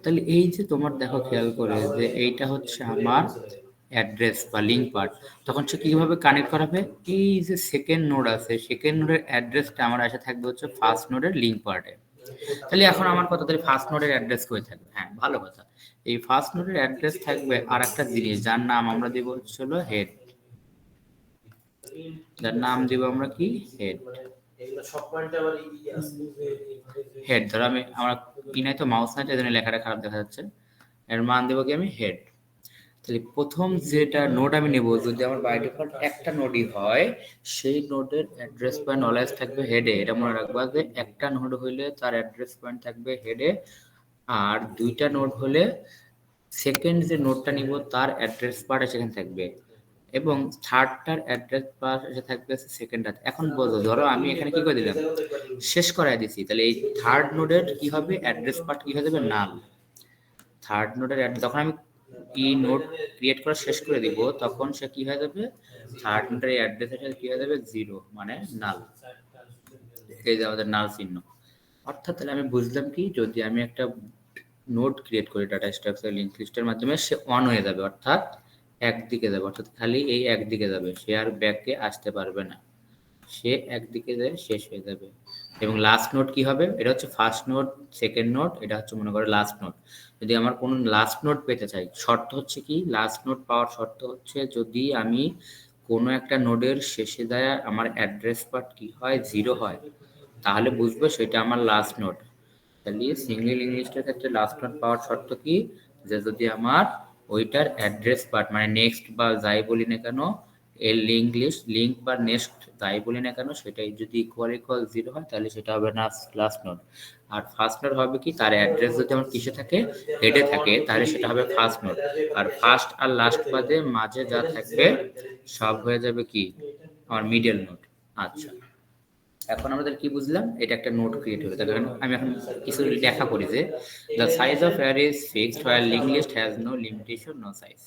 A: তাহলে এই যে তোমার দেখো খেয়াল করে যে এইটা হচ্ছে আমার অ্যাড্রেস বা লিঙ্ক পার্ট, তখন সে কিভাবে কানেক্ট করাবে, এই যে সেকেন্ড নোড আছে, সেকেন্ড নোডের অ্যাড্রেসটা আমার এসে থাকবে হচ্ছে ফার্স্ট নোডের লিঙ্ক পার্টে। তাহলে এখন আমার কথা, তাহলে ফার্স্ট নোডের অ্যাড্রেস কই থাকবে, হ্যাঁ ভালো কথা। এই ফার্স্ট নোডের অ্যাড্রেস থাকবে আর একটা জিনিস, যার নাম আমরা দেব হচ্ছে হলো হেড। যার নাম দিব আমরা কি হেড। হেড ধরো আমি আমার নাই তো, মাউস নাই, এজন্য লেখাটা খারাপ দেখা যাচ্ছে। এর মান দেবো কি আমি হেড। তাহলে প্রথম যেটা নোড আমি নেব, যদি আমার বাই ডিফল্ট একটা নোডই হয়, সেই নোডের অ্যাড্রেস পয়েন্ট অলওয়েজ থাকবে হেডে। এটা মনে রাখবা যে একটা নোড হইলে তার অ্যাড্রেস পয়েন্ট থাকবে হেডে, আর দুইটা নোড হলে সেকেন্ড যে নোডটা নিব তার অ্যাড্রেস পার্ট সেখানে থাকবে, এবং থার্ডটার অ্যাড্রেস পার্ট এসে থাকবে সেকেন্ডটাতে। এখন বলো, ধরো আমি এখানে কি করে দিলাম, শেষ করাই দিছি, তাহলে এই থার্ড নোডের কি হবে, অ্যাড্রেস পার্ট কি হয়ে যাবে, নাল। থার্ড নোডের যখন আমি কি নোড ক্রিয়েট করা শেষ করে দিব, তখন সে কি হয়ে যাবে, থার্ড নোডের অ্যাড্রেস কি হয়ে যাবে, 0, মানে নাল। এই যে আমাদের নাল চিহ্ন। অর্থাৎ তাহলে আমি বুঝলাম কি, যদি আমি একটা নোড ক্রিয়েট করি ডাটা স্ট্রাকচার লিঙ্ক লিস্টের মাধ্যমে, সে অন হয়ে যাবে, অর্থাৎ একদিকে যাবে, অর্থাৎ খালি এই একদিকে যাবে, সে আর ব্যাকে আসতে পারবে না, সে একদিকে যায় শেষ হয়ে যাবে। এবং লাস্ট নোড কি হবে, এটা হচ্ছে ফার্স্ট নোড, সেকেন্ড নোড, এটা হচ্ছে মনে করে লাস্ট নোড। যদি আমার কোনো লাস্ট নোড পেতে চাই, শর্ত হচ্ছে কি, লাস্ট নোড পাওয়ার শর্ত হচ্ছে যদি আমি কোনো একটা নোডের শেষে যায় আমার অ্যাড্রেস পার্ট কি হয়, 0 হয়, তাহলে বুঝবো সেটা আমার লাস্ট নোড। তাহলে সিঙ্গেল ইংলিশের ক্ষেত্রে লাস্ট নোড পাওয়ার শর্ত কি, যে যদি আমার ওইটার অ্যাড্রেস পার্ট মানে নেক্সট বা যাই বলি না কেন, এর লিঙ্ক বা নেক্সট যাই বলি না কেন, সেটাই যদি ইকুয়াল 0 হয়, তাহলে সেটা হবে না লাস্ট নোড। আর ফার্স্ট নোড হবে কি, তার অ্যাড্রেস যদি আমার কিসে থাকে, হেডে থাকে, তাহলে সেটা হবে ফার্স্ট নোড। আর ফার্স্ট আর লাস্ট বাদে মাঝে যা থাকবে সব হয়ে যাবে কি, আমার মিডল নোড। আচ্ছা, এখন আমাদের কি বুঝলাম, এটা একটা নোট ক্রিয়েট হলো। তার কারণ আমি এখন কিছু লেখা করি যে the size of array is fixed while link list has no limitation, no size.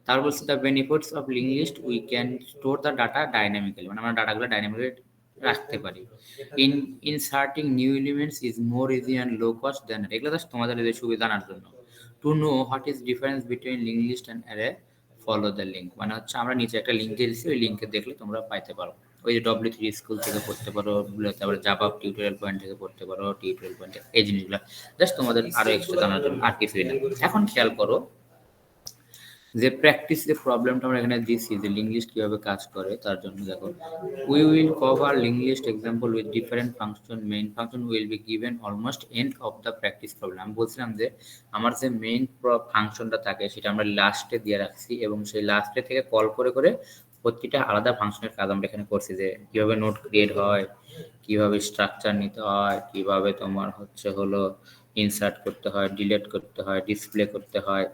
A: তারপর বলছে the benefits of link list we can store the data dynamically, মানে আমরা ডাটাগুলো ডাইনামিক্যালি রাখতে পারি। In inserting new elements is more easy and low cost then, এগুলো জাস্ট তোমাদের এই সুবিধা জানার জন্য। To know what is difference between link list and array, follow the link, মানে হচ্ছে আমরা নিচে একটা লিঙ্ক দিয়ে দিচ্ছি, ওই লিঙ্কে দেখলে তোমরা পাইতে পারো। ওই যে W3 স্কুল থেকে পড়তে পারো, তারপরে জাভা টিউটোরিয়াল পয়েন্ট থেকে পড়তে পারো, টিউটোরিয়াল পয়েন্ট, এই জিনিসগুলো জাস্ট তোমাদের আরো এক্সট্রা জানার জন্য, আর কিছুই না। এখন খেয়াল করো যে প্র্যাকটিস যে প্রবলেমটা আমরা এখানে দিছি যে লিঙ্ক লিস্ট কিভাবে কাজ করে, তার জন্য দেখো we will cover link list example with different function, main function will be given almost end of the practice problem. আমি বলছিলাম যে আমার যে মেইন ফাংশনটা থাকে সেটা আমরা লাস্টে দিয়ে রাখছি, এবং সেই লাস্টে থেকে কল করে করে প্রতিটা আলাদা ফাংশনের কাজ আমরা এখানে করছি, যে কিভাবে নোট ক্রিয়েট হয়, কিভাবে স্ট্রাকচার নিতে হয়, কিভাবে তোমার হচ্ছে হলো ইনসার্ট করতে হয়, ডিলিট করতে হয়, ডিসপ্লে করতে হয়।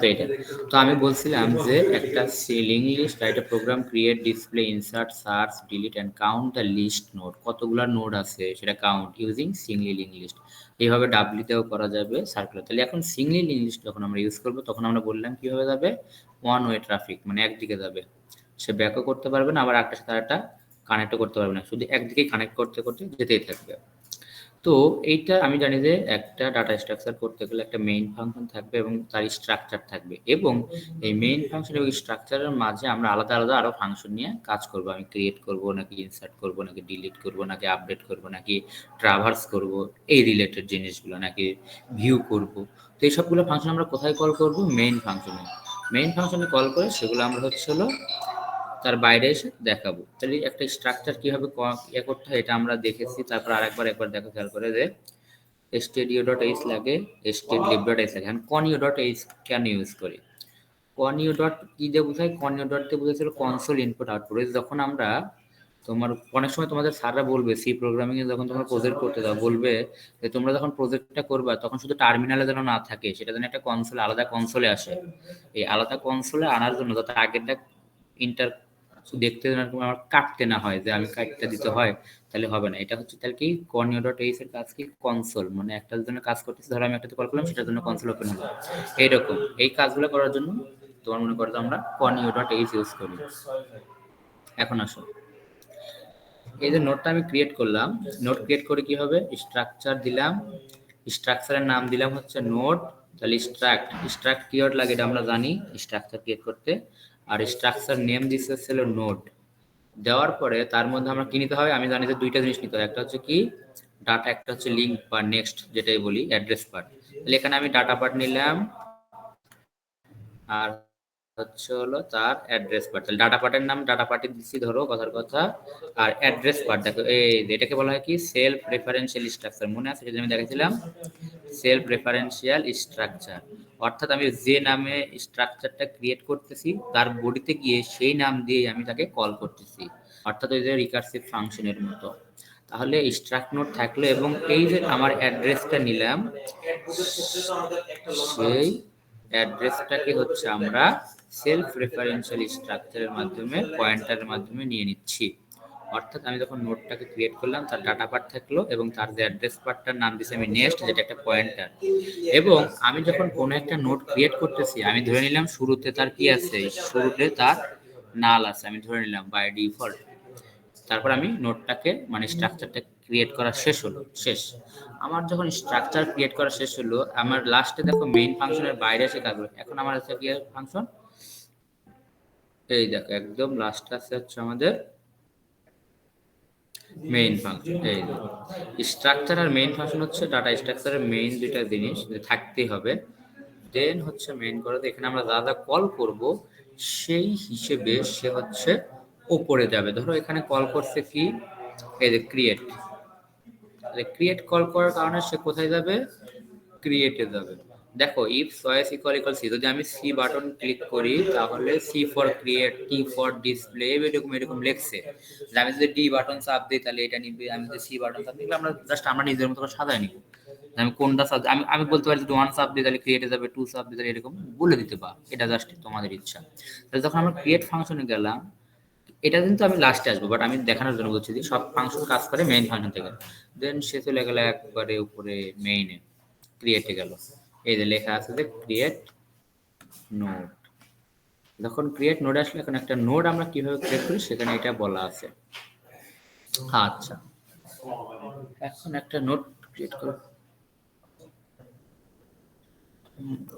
A: তো এটা তো আমি বলছিলাম যে একটা লিঙ্ক লিস্ট, একটা program create, display, insert, search, delete and count the list node, কতগুলা নোড আছে সেটা count using singly link list. এইভাবে ডাব্লিউতেও করা যাবে, সার্কুলার। তাহলে এখন সিঙ্গলি লিঙ্ক লিস্ট যখন আমরা ইউজ করবো তখন আমরা বললাম কিভাবে যাবে, ওয়ান ওয়ে ট্রাফিক, মানে একদিকে যাবে, সে ব্যাকও করতে পারবে না, আবার একটার সাথে একটা কানেক্টও করতে পারবে না, শুধু একদিকেই কানেক্ট করতে করতে যেতেই থাকবে। তো এইটা আমি জানি যে একটা ডাটা স্ট্রাকচার করতে গেলে একটা মেইন ফাংশন থাকবে এবং তার স্ট্রাকচার থাকবে, এবং এই মেইন ফাংশন এবং স্ট্রাকচারের মাঝে আমরা আলাদা আলাদা আরো ফাংশন নিয়ে কাজ করব। আমি ক্রিয়েট করব নাকি ইনসার্ট করব নাকি ডিলিট করব নাকি আপডেট করব নাকি ট্রাভার্স করব, এই রিলেটেড জিনিসগুলো নাকি ভিউ করব। তো এই সবগুলো ফাংশন আমরা কোথায় কল করব, মেইন ফাংশনে। মেইন ফাংশনে কল করে সেগুলো আমরা হচ্ছে হলো তার বাইরে এসে দেখাবো। তাহলে একটা স্ট্রাকচার কিভাবে ইয়ে করতে হয় এটা আমরা দেখেছি। তারপর একবার দেখো, খেয়াল করে যে stdio.h লাগে, stdlib.h লাগে। এখন conio.h কেন ইউজ করি, conio ডট কি দিয়ে বোঝায়, conio ডট দিয়ে বোঝাচ্ছিল কনসোল ইনপুট আউটপুট। যখন আমরা তোমার অনেক সময় তোমাদের স্যাররা বলবে সি প্রোগ্রামিং এ যখন তোমরা প্রজেক্ট করতে দাও, বলবে যে তোমরা যখন প্রজেক্টটা করবা তখন শুধু টার্মিনালে যেন না থাকে, সেটা যেন একটা কনসোলে, আলাদা কনসোলে আসে। এই আলাদা কনসোলে আনার জন্য যাতে আগেরটা ইন্টার দেখতে আমার কাটতে না হয়, যে আমি কাটতে দিতে হয়, তাহলে হবে না। এটা হচ্ছে তাহলে কি conio.h এর কাজ কি, কনসোল, মানে একটার জন্য কাজ করতেছি, ধরো আমি একটাতে কল করলাম সেটার জন্য কনসোল ওপেন হলো, এইরকম। এই কাজগুলো করার জন্য তোমার মনে করো আমরা conio.h ইউজ করি। এখন আসো, এই যে নোটটা আমি ক্রিয়েট করলাম, নোট ক্রিয়েট করে কি হবে, স্ট্রাকচার দিলাম, স্ট্রাকচারের নাম দিলাম হচ্ছে নোট। তাহলে স্ট্রাক্ট কিওয়ার্ড লাগে, এটা আমরা জানি স্ট্রাকচার ক্রিয়েট করতে। আর স্ট্রাকচার নেম দিচ্ছে হচ্ছে নোট। দেওয়ার পরে তার মধ্যে আমরা কি নিতে হবে, আমি জানি যে দুইটা জিনিস নিতে হবে, একটা হচ্ছে কি ডাটা, একটা হচ্ছে লিঙ্ক বা নেক্সট যেটাই বলি, অ্যাড্রেস পার্ট। তাহলে এখানে আমি ডাটা পার্ট নিলাম আর হচ্ছে হলো তার অ্যাড্রেস পার্ট। তাহলে ডাটা পার্টের নাম ডাটা পার্টে দিচ্ছি, ধরো কথার কথা। আর অ্যাড্রেস পার্ট দেখো, এই এটাকে বলা হয় কি সেলফ রেফারেন্সিয়াল স্ট্রাকচার, মনে আছে যেটা আমি দেখেছিলাম, সেলফ রেফারেন্সিয়াল স্ট্রাকচার। অর্থাৎ আমি যে নামে স্ট্রাকচারটা ক্রিয়েট করতেছি তার বডিতে গিয়ে সেই নাম দিয়ে আমি তাকে কল করতেছি, অর্থাৎ ওই যে রিকার্সিভ ফাংশনের মতো। তাহলে স্ট্রাক্ট নোট থাকলো, এবং এই যে আমার অ্যাড্রেসটা নিলাম, সেই অ্যাড্রেসটাকে হচ্ছে আমরা সেলফ রেফারেন্সিয়াল স্ট্রাকচারের মাধ্যমে, পয়েন্টারের মাধ্যমে নিয়ে নিচ্ছি। অর্থাৎ আমি যখন নোটটাকে ক্রিয়েট করলাম তার ডাটা পার্ট থাকলো এবং তার যে অ্যাড্রেস পার্টটার নাম দিয়েছি আমি নেক্সট, যেটা একটা পয়েন্টার। এবং আমি যখন কোনো একটা নোট ক্রিয়েট করতেছি আমি ধরে নিলাম শুরুতে তার কি আছে, শুরুতে তার নাল আছে, আমি ধরে নিলাম বাই ডিফল্ট। তারপর আমি নোটটাকে মানে স্ট্রাকচারটা ক্রিয়েট করা শেষ হলো, শেষ। আমার যখন স্ট্রাকচার ক্রিয়েট করা শেষ হলো, আমার লাস্টে দেখো মেইন ফাংশনের বাইরে এসে কাজ হলো। এখন আমার আছে কি ফাংশন, এই দেখো একদম লাস্ট আছে হচ্ছে আমাদের মেইন ফাংশন। এই স্ট্রাকচার আর মেইন ফাংশন হচ্ছে ডাটা স্ট্রাকচারের মেইন দুইটা জিনিস থাকতেই হবে। দেন হচ্ছে মেইন করতে এখানে আমরা যা যা কল করব সেই হিসেবে সে হচ্ছে উপরে যাবে। ধরো এখানে কল করছে কি, এই যে ক্রিয়েট, ক্রিয়েট কল করার কারণে সে কোথায় যাবে, ক্রিয়েটে যাবে। দেখো if choice equal equal c, যদি আমি সি বাটন ক্লিক করি তাহলে c for create, t for display, এরকম এরকম লেখছে। আমি যদি ডি বাটন চাপ দিই তাহলে এটা নিবে, আমি যদি সি বাটন চাপ দিই আমরা জাস্ট আমরা নিজের মতো করে সাজায় নিব। আমি কোনটা চাপ, আমি বলতে পারি যদি ওয়ান চাপ দিই তাহলে ক্রিয়েটে যাবে, টু চাপ দিই তাহলে এরকম বলে দিতে পার, এটা জাস্ট তোমাদের ইচ্ছা। তাহলে যখন আমরা ক্রিয়েট ফাংশনে গেলাম, এটা কিন্তু আমি লাস্টে আসবো, বাট আমি দেখানোর জন্য বলছি যে সব ফাংশন কাজ করে মেইন ফাংশন থেকে। দেন সে চলে গেল একবারে উপরে মেইনে, ক্রিয়েটে গেল। এই যে লেখা আছে যে ক্রিয়েট নোড। যখন ক্রিয়েট নোড আসলে এখন একটা নোড আমরা কিভাবে ক্রিয়েট করি সেখানে এটা বলা আছে। আচ্ছা, এখন একটা নোড ক্রিয়েট করো।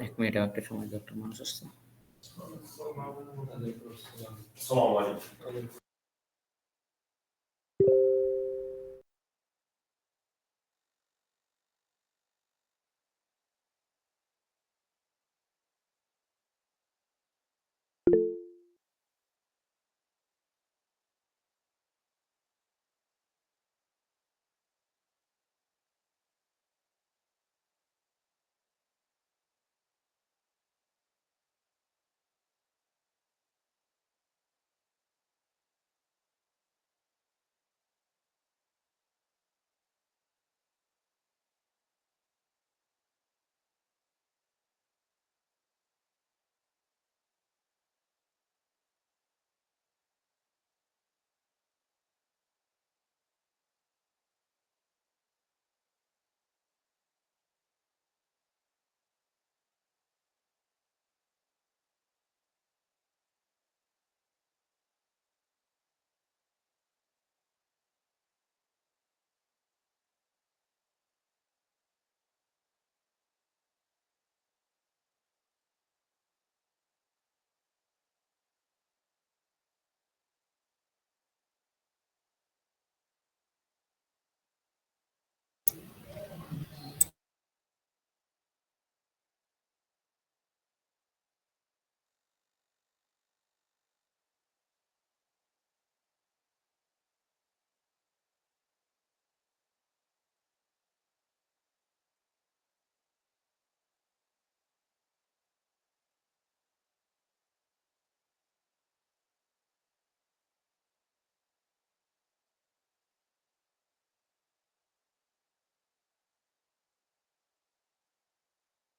A: 1 মিনিট, একটা সময় একটা মানুষ আসছে।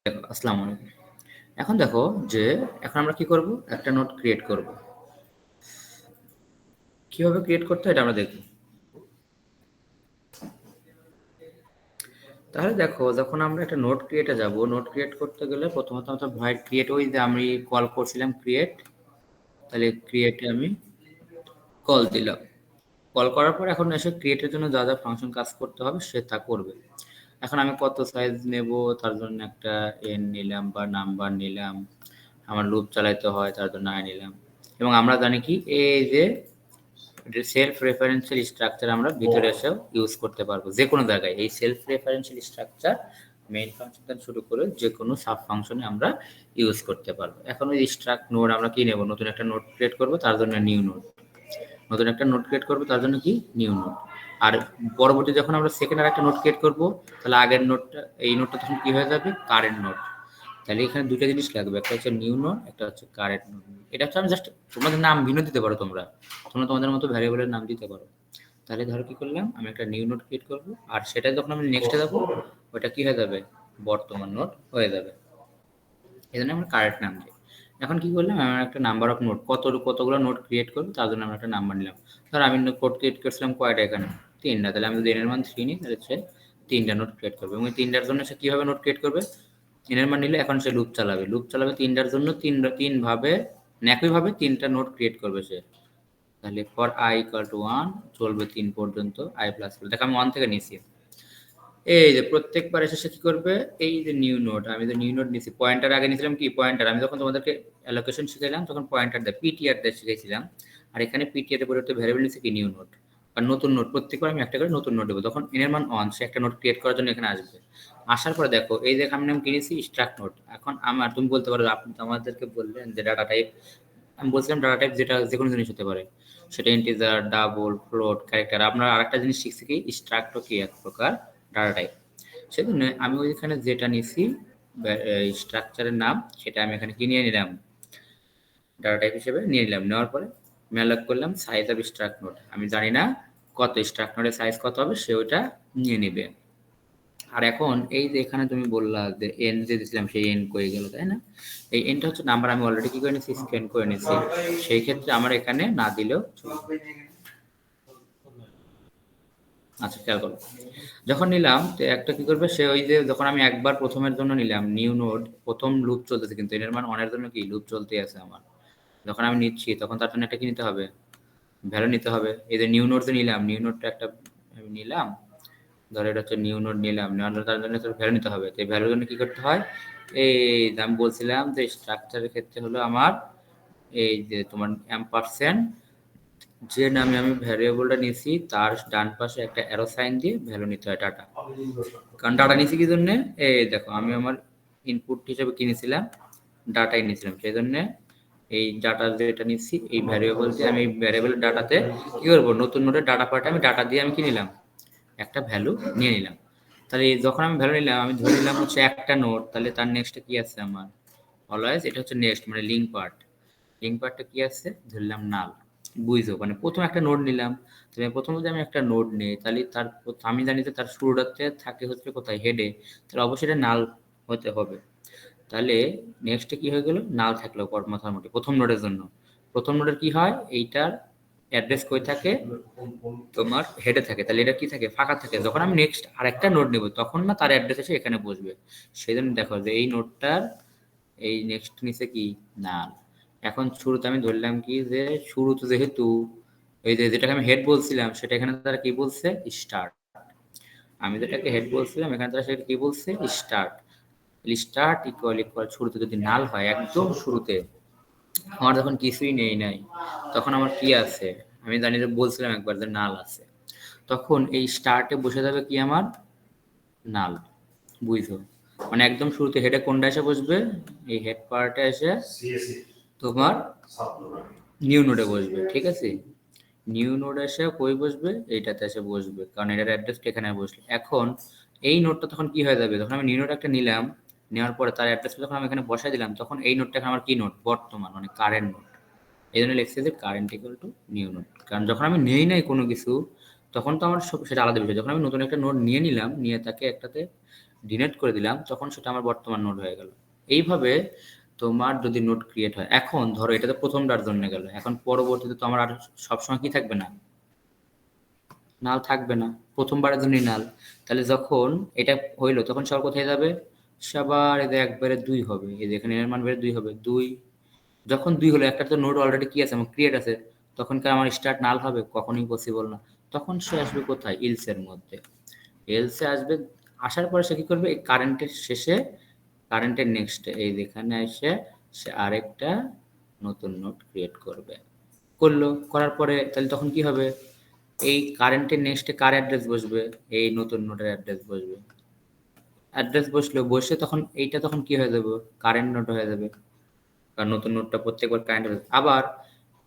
A: দেখো, আসসালামু আলাইকুম। এখন দেখো যে এখন আমরা কি করব, একটা নোট ক্রিয়েট করব। কিভাবে ক্রিয়েট করতে হয় এটা আমরা দেখব। তাহলে দেখো, যখন আমরা একটা নোট ক্রিয়েটে যাব, নোট ক্রিয়েট করতে গেলে প্রথমত আমরা ভয়েড ক্রিয়েট, ওই যে আমি কল করছিলাম ক্রিয়েট, তাহলে ক্রিয়েটে আমি কল দিলাম। কল করার পর এখন এসে ক্রিয়েটের জন্য যা যা ফাংশন কাজ করতে হবে সে তা করবে। এখন আমি কত সাইজ নেব তার জন্য একটা এন নিলাম বা নাম্বার নিলাম। আমার লুপ চালাইতে হয় তার জন্য আই নিলাম। এবং আমরা জানি কি এই যে সেলফ রেফারেন্সিয়াল স্ট্রাকচার আমরা ভিতরে এসেও ইউজ করতে পারবো যে কোনো জায়গায়। এই self referential structure main function থেকে শুরু করে যে কোনো সাব ফাংশনে আমরা ইউজ করতে পারবো। এখন ওই স্ট্রাক্ট নোড আমরা কি নেব, নতুন একটা নোড ক্রিয়েট করবো তার জন্য নিউ নোড, নতুন একটা নোট ক্রিয়েট করবো তার জন্য কি নিউ নোট। আর পরবর্তী যখন আমরা সেকেন্ড আর একটা নোট ক্রিয়েট করবো, তাহলে আগের নোটটা, এই নোটটা তখন কি হয়ে যাবে, কারেন্ট নোট। তাহলে এখানে দুইটা জিনিস লাগবে, একটা হচ্ছে নিউ নোট, একটা হচ্ছে কারেন্ট নোট। এটা হচ্ছে আমি জাস্ট, তোমাদের নাম ভিন্ন দিতে পারো, তোমরা তোমরা তোমাদের মতো ভ্যারিয়েবলের নাম দিতে পারো। তাহলে ধরো কি করলাম, আমি একটা নিউ নোট ক্রিয়েট করবো, আর সেটা যখন আমি নেক্সটে যাবো ওটা কি হয়ে যাবে, বর্তমান নোট হয়ে যাবে। এই জন্য আমরা কারেক্ট নাম দিই। এখন কি করলাম, আমার একটা নাম্বার অফ নোট, কতগুলো নোট ক্রিয়েট করবো তার জন্য আমরা একটা নাম্বার নিলাম। ধর আমি কোড ক্রিয়েট করছিলাম কয়টা, এখানে 3টা। তাহলে আমি যদি এর মান 3 নিই তাহলে সে 3টা নোট ক্রিয়েট করবে। এবং এই 3টার জন্য সে কিভাবে নোট ক্রিয়েট করবে, এর মান নিলে এখন সে লুপ চালাবে, 3টার জন্য তিন ভাবে, মানে একইভাবে 3টা নোট ক্রিয়েট করবে সে। তাহলে ফর i = 1 চলবে 3 পর্যন্ত, i প্লাস, দেখো আমি 1 থেকে নিয়েছি। এই যে প্রত্যেকবার এসে সে কি করবে, এই যে নিউ নোড, আমি যে নিউ নোড নিয়েছি, পয়েন্টার আগে নিয়েছিলাম কি পয়েন্টার, আমি যখন তোমাদেরকে অ্যালোকেশন শিখাইলাম তখন পয়েন্টার দেয়, পিটিআর দেয় শিখাইছিলাম। আর এখানে পিটিআর এর পরিবর্তে ভ্যারিয়েবল নিয়েছি কি নিউ নোড। আর নতুন নোড, প্রত্যেকবার আমি একটা করে নতুন নোড দেবো, তখন এর মান 1, সে একটা নোড ক্রিয়েট করার জন্য এখানে আসবে। আসার পরে দেখো এই যে আমি নাম কিনেছি স্ট্রাক্ট নোড। এখন আমার, তুমি বলতে পারো, আপনি আমাদেরকে বললেন যে ডাটা টাইপ, আমি বলছিলাম ডাটা টাইপ যেটা যে কোনো জিনিস হতে পারে, সেটা ইন্টিজার, ডাবল, ফ্লোট, ক্যারেক্টার। আপনার আরেকটা জিনিস শিখছি কি, স্ট্রাক্টও কি এক প্রকার ডাটা টাইপ। সেজন্য আমি ওইখানে যেটা নিছি স্ট্রাকচারের নাম, সেটা আমি এখানে কি নিয়ে নিলাম, ডাটা টাইপ হিসেবে নিয়ে নিলাম। নেওয়ার পরে ম্যালক করলাম সাইজ অফ স্ট্রাক্ট নোড, আমি জানি না কত স্ট্রাক্ট নোডের সাইজ কত হবে, সে ওইটা নিয়ে নেবে। আর এখন এই যে এখানে তুমি বললা যে এন যে দিয়েছিলাম সেই এন কয়ে গেল, তাই না? এই এনটা হচ্ছে নাম্বার, আমি অলরেডি কি করে নিয়েছি, স্ক্যান করে নিয়েছি। সেই ক্ষেত্রে আমার এখানে না দিলেও চলবে। আচ্ছা, খেয়াল করো, যখন নিলাম তো একটা কি করবে সে, ওই যে যখন আমি একবার প্রথমের জন্য নিলাম নিউ নোড, প্রথম লুপ চলতেছে কিন্তু এর মানে অনের জন্য কি লুপ চলতে আছে আমার। যখন আমি নিচ্ছি তখন তার জন্য একটা কি নিতে হবে, ভ্যালু নিতে হবে। এই যে নিউ নোড যে নিলাম, নিউ নোডটা একটা আমি নিলাম, ধরো এটা হচ্ছে নিউ নোড নিলাম, নেওয়ার জন্য তার জন্য ভ্যালু নিতে হবে। তো এই ভ্যালুর জন্য কি করতে হয়, এই যে আমি বলছিলাম যে স্ট্রাকচারের ক্ষেত্রে হলো আমার এই যে তোমার অ্যাম্পারস্যান্ড, যে নামে আমি ভ্যারিয়েবলটা নিয়েছি তার ডান পাশে একটা অ্যারো সাইন দিয়ে ভ্যালু নিতে হয় ডাটা। কারণ ডাটা নিয়েছি কি জন্য, এই দেখো আমি আমার ইনপুট হিসেবে কিনেছিলাম ডাটাই নিয়েছিলাম, সেই জন্য এই ডাটা যেটা নিচ্ছি এই ভ্যারিয়েবল দিয়ে আমি এই ভ্যারিয়েবলের ডাটাতে কি করবো, নতুন নোটের ডাটা পার্টে আমি ডাটা দিয়ে আমি কি নিলাম, একটা ভ্যালু নিয়ে নিলাম। তাহলে যখন আমি ভ্যালু নিলাম আমি ধরে নিলাম হচ্ছে একটা নোট, তাহলে তার নেক্সটে কি আছে আমার, অলওয়েজ এটা হচ্ছে নেক্সট মানে লিঙ্ক পার্ট। লিঙ্ক পার্টটা কি আছে, ধরলাম নাল। বুঝছো, মানে প্রথম একটা নোড নিলাম, তাহলে প্রথম যদি আমি একটা নোড নিই তাহলে তার আমি জানি যে তার শুরুটাতে থাকে হচ্ছে কোথায়, হেডে, তাহলে অবশ্যই এটা নাল হতে হবে। তাহলে নেক্সটে কি হয়ে গেল, নাল থাকলো মোটামুটি প্রথম নোডের জন্য। প্রথম নোডের কি হয়, এইটার অ্যাড্রেস কই থাকে, তোমার হেডে থাকে, তাহলে এটা কি থাকে, ফাঁকা থাকে। যখন আমি নেক্সট আরেকটা নোড নেব তখন না তার অ্যাড্রেস এসে এখানে বসবে। সেই জন্য দেখো যে এই নোডটার এই নেক্সট নিচে কি, নাল। এখন শুরুতে আমি ধরলাম কি যে শুরুতে যেহেতু এই যে যেটাকে আমি হেড বলছিলাম সেটা এখানে তারা কি বলছে, স্টার্ট। আমি যেটাকে হেড বলছিলাম এখানে তারা সেটা কি বলছে, স্টার্ট। স্টার্ট ইকুয়াল ইকুয়াল শুরুতে যদি নাল হয়, একদম শুরুতে আমার যখন কিছুই নেই নাই তখন আমার কি আছে, আমি জানি যে বলছিলাম একবার যে নাল আছে, তখন এই স্টার্টে বসে যাবে কি আমার, নাল। বুঝছো, মানে একদম শুরুতে হেডে কোনটা এসে বসবে, এই হেড পার্টে এসে তোমার নিউ নোডে বসবে, ঠিক আছে? নিউ নোড এসে কই বসবে, এইটাতে এসে বসবে, কারণ এটার অ্যাড্রেসটা এখানে বসবে। এখন এই নোডটা তখন কি হয়ে যাবে, যখন আমি নিউ নোড একটা নিলাম, নেওয়ার পরে তার অ্যাড্রেসটা যখন আমি এখানে বসাই দিলাম তখন এই নোডটা এখন আমার কি নোড, বর্তমান মানে কারেন্ট নোড। এই জন্য লিখছে যে current equal to new node, কারণ যখন আমি নেই নাই কোনো কিছু তখন তো আমার সেটা আলাদা বিষয়। যখন আমি নতুন একটা নোড নিয়ে নিলাম, নিয়ে তাকে একটাতে ডিনেট করে দিলাম তখন সেটা আমার বর্তমান নোড হয়ে গেল। এইভাবে তোমার যদি নোড ক্রিয়েট হয়, এখন ধরো এটা তো প্রথমটার জন্য গেল, এখন পরবর্তীতে তো আমার আর সবসময় কি থাকবে না, নাল থাকবে না, প্রথমবারের জন্যই নাল। তাহলে যখন এটা হইলো তখন সবার কোথায় যাবে, সবার এদের একবারে দুই হবে, এই যে এখানে এর মান বেড়ে দুই হবে, দুই। যখন দুই হলো, একটা তো নোড অলরেডি কি আছে আমার ক্রিয়েট আছে, তখন কি আমার স্টার্ট নাল হবে, কখনোই পসিবল না। তখন সে আসবে কোথায়, ইলস এর মধ্যে। এলসে আসবে, আসার পরে সে কি করবে, এই কারেন্টের শেষে, কারেন্টের নেক্সটে এই যেখানে এসে সে আরেকটা নতুন নোড ক্রিয়েট করবে। করলো, করার পরে তাহলে তখন কি হবে, এই কারেন্টের নেক্সটে কার অ্যাড্রেস বসবে, এই নতুন নোডের অ্যাড্রেস বসবে। অ্যাড্রেস বসলো, বসে তখন এইটা তখন কি হয়ে যাবে, কারেন্ট নোড হয়ে যাবে, কারণ নতুন নোডটা প্রত্যেকবার কারেন্ট হবে। আবার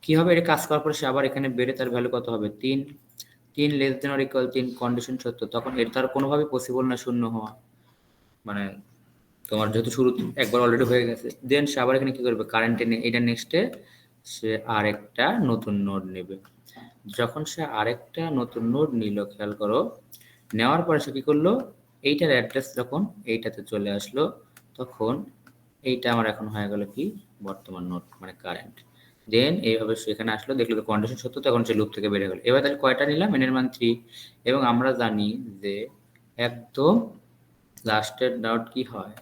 A: কি হবে, এটা কাজ করার পরে সে আবার এখানে বেড়ে তার ভ্যালু কত হবে, তিন। তিন লেস দেন অর ইকুয়াল তিন, কন্ডিশন সত্য, তখন এর তার কোনোভাবেই পসিবল না শূন্য হওয়া। মানে তোমার যেহেতু শুরু একবার অলরেডি হয়ে গেছে, দেন সে আবার এখানে কি করবে, কারেন্টে এটা নেক্সটে সে আরেকটা নতুন নোড নেবে। যখন সে আরেকটা নতুন নোড নিল, খেয়াল করো, নেওয়ার পরে সে কি করলো, এইটার অ্যাড্রেস যখন এইটাতে চলে আসলো তখন এইটা আমার এখন হয়ে গেল কি, বর্তমান নোড মানে কারেন্ট। দেন এইভাবে সে এখানে আসলো, দেখলো তো কন্ডিশন সত্য, তখন সে লুপ থেকে বের হয়ে গেল। এবার তাহলে কয়টা নিলাম, এন এর মান 3। এবং আমরা জানি যে একদম লাস্টের নোড কি হয়,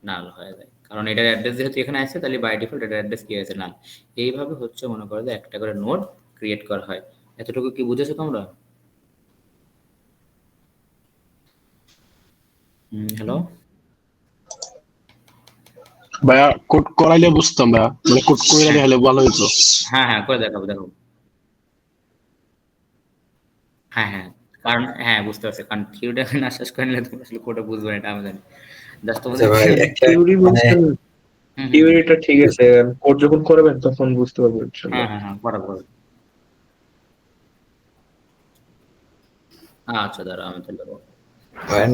A: নাল হয়ে যায়, কারণ এটার অ্যাড্রেস যেহেতু এখানে আছে তাহলে বাই ডিফল্ট এটার অ্যাড্রেস কি হয়েছে, নাল। এইভাবে হচ্ছে মনে করো যে একটা করে নোড ক্রিয়েট করা হয়। এতটুকু কি বুঝেছো তোমরা? হ্যালো।
C: ভাইয়া কোড করাইলে বুঝতাম ভাইয়া, মানে কোড করে
A: হ্যাঁ
C: দেখালে ভালো হতো।
A: হ্যাঁ হ্যাঁ, করে দেখাবো, দেখো। হ্যাঁ হ্যাঁ, কারণ হ্যাঁ বুঝতে পারছি, কারণ থিওরিটা না শেষ করে নিলে তুমি আসলে কোডটা বুঝবে না, এটা আমি জানি। জাস্ট
B: আচ্ছা
A: তোমাদের
B: ভাই একটা
D: থিওরি
B: মানে
D: বলছেন,
A: হুম হুম হুম।
D: থিওরিটা ঠিক আছে, কোড যখন করবেন তখন বুঝতে পারবেন
A: হ্যাঁ
D: ইনশাল্লাহ।
A: হ্যাঁ হ্যাঁ, করো করো। আচ্ছা দাঁড়াও আমি তাহলে করবো।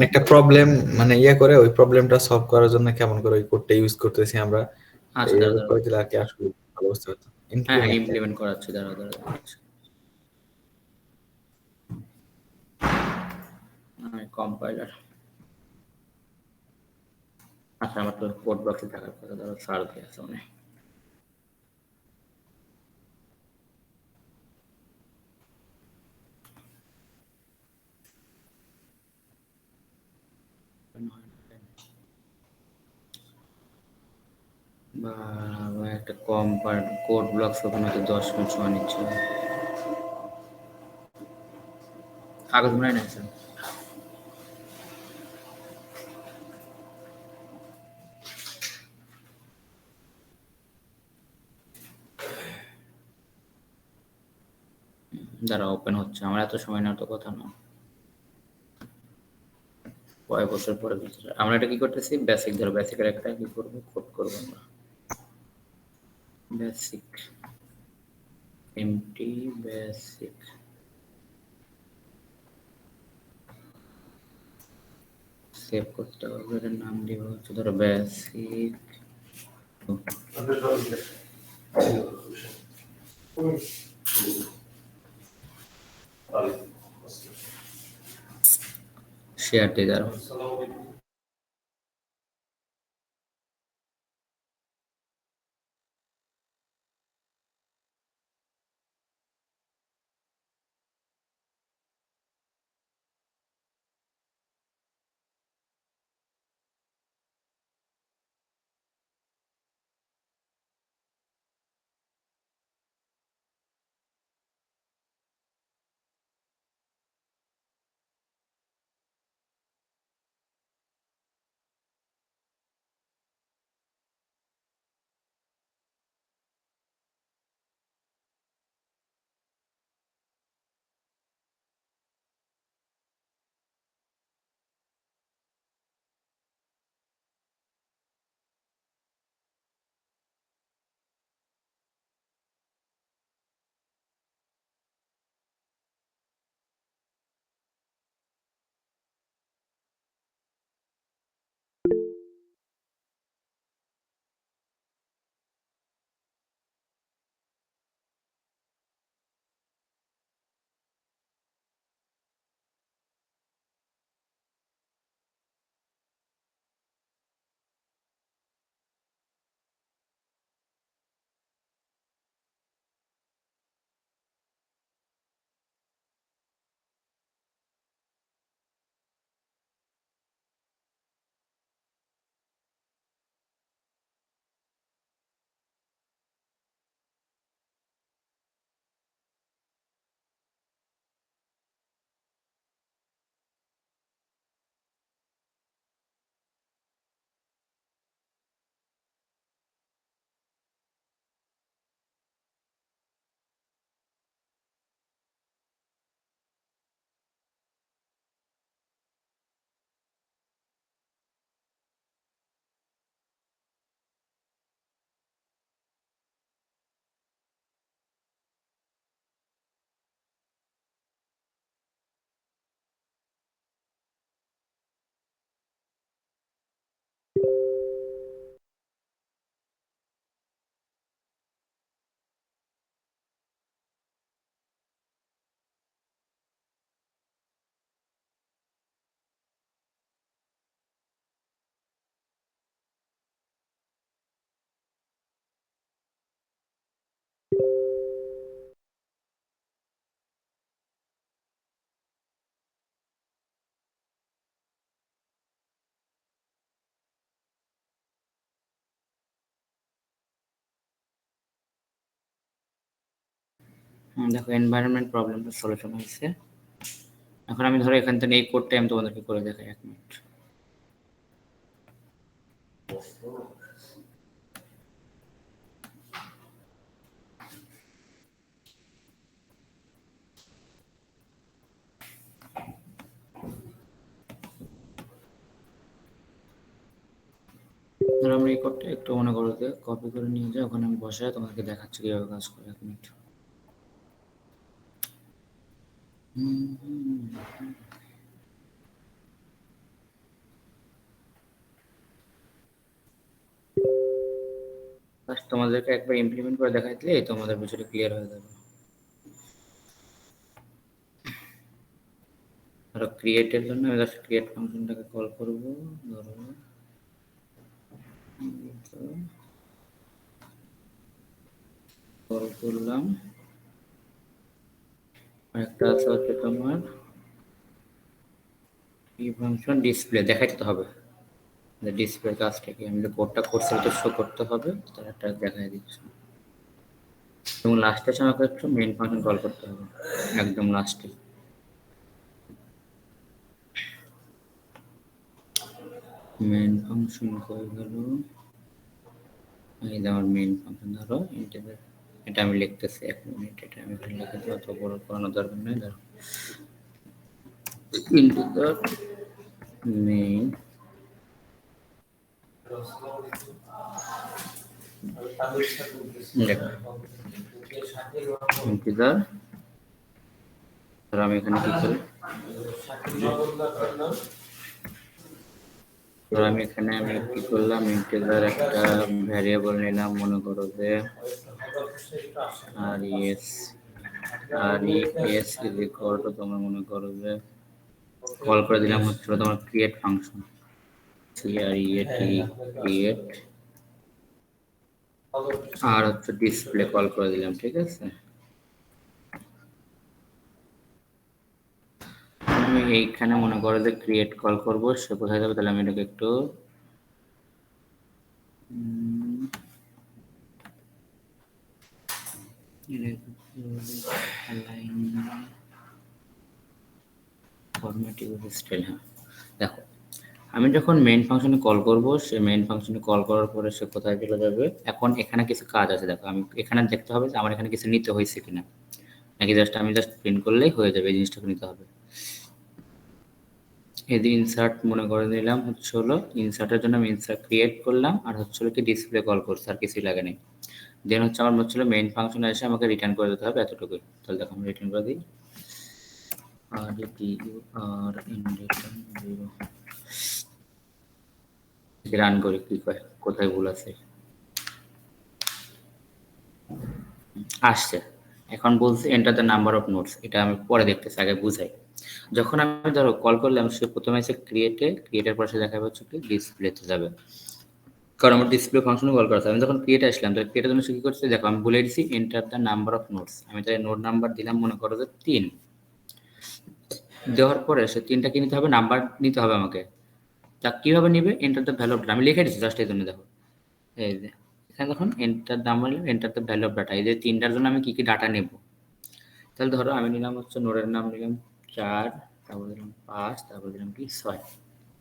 B: একটা প্রবলেম মানে ইয়ে করে ওই প্রবলেমটা সলভ করার জন্য কেমন করে ওই কোডটা ইউজ করতেছি আমরা,
A: আচ্ছা দাঁড়াও
B: এইভাবে
A: দাঁড়াও।
B: করে দিলে আর কি আসলে ভালো বুঝতে পারতাম
A: হ্যাঁ হ্যাঁ,
B: ইমপ্লিমেন্ট।
A: ইমপ্লিমেন্ট করাচ্ছি, দাঁড়াও দাঁড়াও দাঁড়াও। কম্পাইলার আচ্ছা, আমার তো কোড বক্সে থাকার কথা, ধরো সার্চ দিয়ে আছে মনে হয়। বা একটা কম কোড ব্লকস ওখানে তো 10 মিনিট সময় নিচ্ছে। কাগজ মনে হয় না স্যার। যারা ওপেন হচ্ছে, আমার এত সময় নেওয়ার তো কথা না। কয়েক বছর পরে আমরা এটা কি করতেছি, বেসিক ধরো, বেসিকের একটা কি করবো, কোড করবো আমরা। বেসিক এমটি বেসিক সেভ করতে হবে, এটার নাম দিব হচ্ছে ধরো বেসিক। শেয়ার দিয়ে দাঁড়ো। দেখো এনভায়রনমেন্ট প্রবলেমটা সলিউশন হয়েছে। এখন আমি ধরো এখান থেকে এই কোডটা আমি তোমাদেরকে করে দেখাই, 1 মিনিট। ধরো আমরা এই কোডটা একটু মনে করো যে কপি করে নিয়ে যাই, ওখানে আমি বসায় তোমাদেরকে দেখাচ্ছি কিভাবে কাজ করে। 1 মিনিট। ফার্স্ট তোমাদেরকে একবার ইমপ্লিমেন্ট করে দেখাই দিলে তোমাদের বিষয়টা ক্লিয়ার হয়ে যাবে। ধরো ক্রিয়েটের জন্য আমি জাস্ট ক্রিয়েট ফাংশনটাকে কল করবো। ধরো কল করলাম, একটা আছে হচ্ছে তোমার কি ফাংশন ডিসপ্লে দেখাইতে হবে, ডিসপ্লে কাজটা কি আমি যে কোডটা করছি এটা শো করতে হবে, তার একটা দেখাই দিচ্ছি। এবং লাস্টে আমাকে একটু মেইন ফাংশন কল করতে হবে, একদম লাস্টে। মেইন ফাংশন কই গেল, এই যে আমার মেইন ফাংশন, ধরো ইন্টিজার, এটা আমি লিখতেছি 1 মিনিট, এটা আমি এখানে লিখে দেবো, অত বড় করানোর দরকার নেই। ধরো ইন্টিজার মেইন ইন্টিজার, ধরো আমি এখানে কি করি, ধরো আমি এখানে আমি কি করলাম, ইন্টিজার একটা ভ্যারিয়েবল নিলাম, মনে করো যে res ইজ ইকুয়াল টু, তোমরা মনে করো যে কল করে দিলাম হচ্ছে তোমার ক্রিয়েট ফাংশন, ক্রিয়েট, আর হচ্ছে ডিসপ্লে কল করে দিলাম, ঠিক আছে। আমি এইখানে মনে করো যে ক্রিয়েট কল করব, সে কোথায় যাবে, তাহলে আমি এটাকে একটু ফরম্যাটিং স্টাইল। হ্যাঁ দেখো, আমি যখন মেইন ফাংশনে কল করব, সে মেইন ফাংশনে কল করার পরে সে কোথায় চলে যাবে। এখন এখানে কিছু কাজ আছে, দেখো আমি এখানে দেখতে হবে যে আমার এখানে কিছু নিতে হয়েছে কিনা, নাকি আমি জাস্ট প্রিন্ট করলেই হয়ে যাবে, এই জিনিসটাকে নিতে হবে। এই যে ইনসার্ট মনে করে নিলাম হচ্ছে হলো, ইনসার্টের জন্য আমি ইনসার্ট ক্রিয়েট করলাম, আর হচ্ছে হলো কি ডিসপ্লে কল করছে, আর কিছুই লাগে নেই। দেন হচ্ছে আমার হচ্ছে মেইন ফাংশনে এসে আমাকে রিটার্ন করে দিতে হবে এতটুকুই। তাহলে দেখো আমি রিটার্ন করে দিই, রান করি, কি কয় কোথায় ভুল আছে, আসছে। এখন বলছে enter the number of notes, এটা আমি পরে দেখতেছি, আগে বুঝাই। যখন আমি ধরো কল করলাম, সে প্রথমে এসে ক্রিয়েটের পরে সে দেখাবে হচ্ছে কি ডিসপ্লেতে যাবে, কারণ আমার ডিসপ্লে ফাংশনে কল করা আছে। আমি যখন ক্রিয়েটে আসলাম, তো ক্রিয়েটের জন্য সে কি করছে, দেখো আমি বলে দিচ্ছি enter the number of notes, আমি তাই নোট নাম্বার দিলাম, মনে করো যে 3, দেওয়ার পরে সে 3টা কি নিতে হবে, নাম্বার নিতে হবে আমাকে। তা কিভাবে নিবে, enter the value of data, আমি লিখে দিচ্ছি জাস্ট এই জন্য। দেখো এই যে এখানে যখন এন্টার নাম্বার নিলাম, enter the value of data, এই যে 3টার জন্য আমি কি কি ডাটা নেব। তাহলে ধরো আমি নিলাম হচ্ছে নোডের নাম নিলাম 4, তারপর দিলাম 5, তারপর দিলাম কি 6,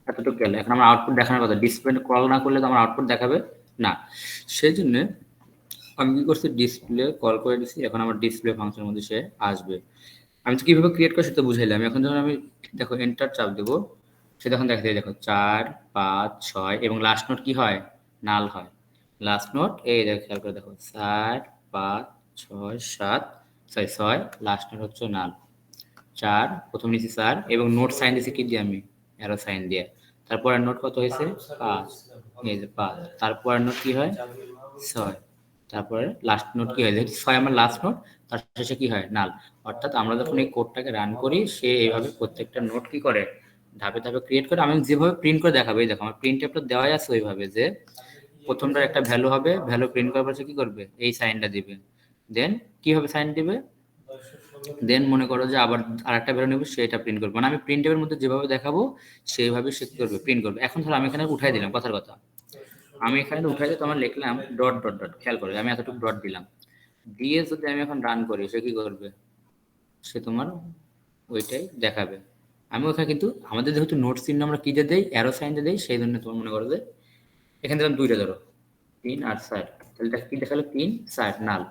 A: এতটুকু গেল। এখন আমার আউটপুট দেখানোর কথা, ডিসপ্লে কল না করলে তো আমার আউটপুট দেখাবে না, সেই জন্য আমি কি করছি, ডিসপ্লে কল করে দিচ্ছি। এখন আমার ডিসপ্লে ফাংশনের মধ্যে সে আসবে। আমি তো কিভাবে ক্রিয়েট করি সেটা বুঝাইলাম। এখন যখন আমি দেখো এন্টার চাপ দেবো, সে তখন দেখা যায় দেখো 4, 5, 6 এবং লাস্ট নোট কি হয়, নাল হয়। লাস্ট নোট এই দেখো, খেয়াল করে দেখো 4, 5, 6, 7, 6, লাস্ট নোট হচ্ছে নাল। 4 প্রথম নিচে 4 এবং নোট সাইন দিয়েছি কি দিয়ে, আমি অ্যারো সাইন দিয়ে। তারপরে নোট কত হয়েছে 5, এই যে 5, তারপরে নোট কি হয় 6, তারপরে লাস্ট নোট কি হয়, যেহেতু 6 আমার লাস্ট নোট, তার শেষে কি হয় নাল। অর্থাৎ আমরা যখন এই কোডটাকে রান করি, সে এইভাবে প্রত্যেকটা নোট কি করে ধাপে ধাপে ক্রিয়েট করে। আমি যেভাবে প্রিন্ট করে দেখাবো, এই দেখো আমার প্রিন্ট ট্যাবটা দেওয়াই আছে ওইভাবে, যে প্রথমটার একটা ভ্যালু হবে, ভ্যালু প্রিন্ট করার পর সে কি করবে, এই সাইনটা দিবে। দেন কিভাবে সাইন দিবে, দেন মনে করো যে আবার আরেকটা ভ্যালু নেবে, সেটা প্রিন্ট করবে। মানে আমি প্রিন্ট ট্যাবের মধ্যে যেভাবে দেখাবো সেইভাবে সে কি করবে, প্রিন্ট করবে। এখন ধরো আমি এখানে উঠাই দিলাম, কথার কথা আমি এখানে উঠাই দিয়ে তোমার লিখলাম ডট ডট ডট, খেয়াল করে আমি এতটুকু ডট দিলাম, দিয়ে যদি আমি এখন রান করি, সে কি করবে, সে তোমার ওইটাই দেখাবে। আমি ওখানে কিন্তু আমাদের যেহেতু নোট চিহ্ন আমরা কি দিয়ে দেই, অ্যারো সাইন দিয়ে দেই, সেই জন্য তোমার মনে করো যে এখানে দিলাম 2টা, ধরো 3 আর 4, তাহলে কি দেখালো 3, 4 নাল।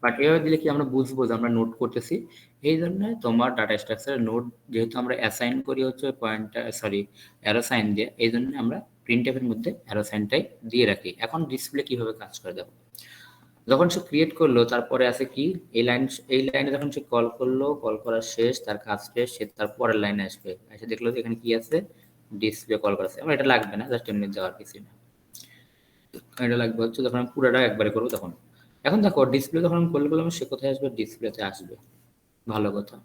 A: বাট এভাবে দিলে কি আমরা বুঝবো যে আমরা নোট করতেছি। এই জন্য তোমার ডাটা স্ট্রাকচার নোট যেহেতু আমরা অ্যাসাইন করি হচ্ছে পয়েন্টার, সরি অ্যারো সাইন দিয়ে, এই জন্য আমরা প্রিন্ট ট্যাবের মধ্যে অ্যারো সাইনটাই দিয়ে রাখি। এখন ডিসপ্লে কিভাবে কাজ করে দেখো, যখন সে ক্রিয়েট করলো, তারপরে আছে কি এই লাইনে যখন সে কল করলো, কল করা শেষ, তার কাজ শেষ, সে তার পরের লাইনে আসবে, এসে দেখলো যে এখানে কি আছে, ডিসপ্লে কল করা আছে। আমার এটা লাগবে না, জাস্ট এমনি দেওয়ার কিছু না, এটা লাগবে হচ্ছে যখন আমি পুরোটা একবারে করবো তখন। এখন দেখো ডিসপ্লে যখন আমি কল করলাম, সে কোথায় আসবে, ডিসপ্লেতে আসবে। ভালো কথা।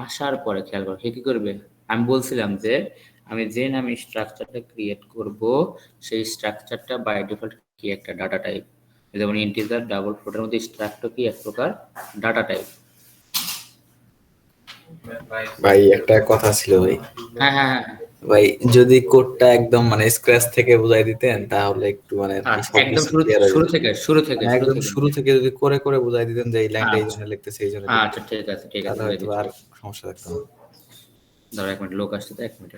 A: আসার পরে খেয়াল করো সে কি করবে, আমি বলছিলাম যে আমি যে নামে স্ট্রাকচারটা ক্রিয়েট করব সেই স্ট্রাকচারটা বাই ডিফল্ট কি একটা ডাটা টাইপ, যেমন ইন্টিজার, ডাবল ফ্লোটের মধ্যে স্ট্রাকচার কি এক প্রকার ডাটা টাইপ।
B: ভাই একটা কথা ছিল ভাই,
A: হ্যাঁ হ্যাঁ হ্যাঁ,
B: ভাই যদি কোডটা একদম মানে স্ক্র্যাচ থেকে বুঝাই দিতেন তাহলে একটু মানে আর কি
A: আচ্ছা একদম
B: সবকিছু ক্লিয়ার হয়ে
A: শুরু
B: যেত।
A: থেকে শুরু থেকে
B: মানে
A: শুরু
B: একদম
A: থেকে
B: শুরু থেকে যদি করে করে বুঝাই দিতেন যে এই লাইনটা এই
A: আচ্ছা
B: জন্য লিখতেছে এই জন্য
A: আচ্ছা,
B: লিখতেছে,
A: ঠিক আছে ঠিক আছে,
B: তাহলে
A: বুঝে
B: হয়তো
A: দিচ্ছি।
B: আর সমস্যা থাকতো না।
A: ধরো 1 মিনিট, লোক আসছে তো 1 মিনিট।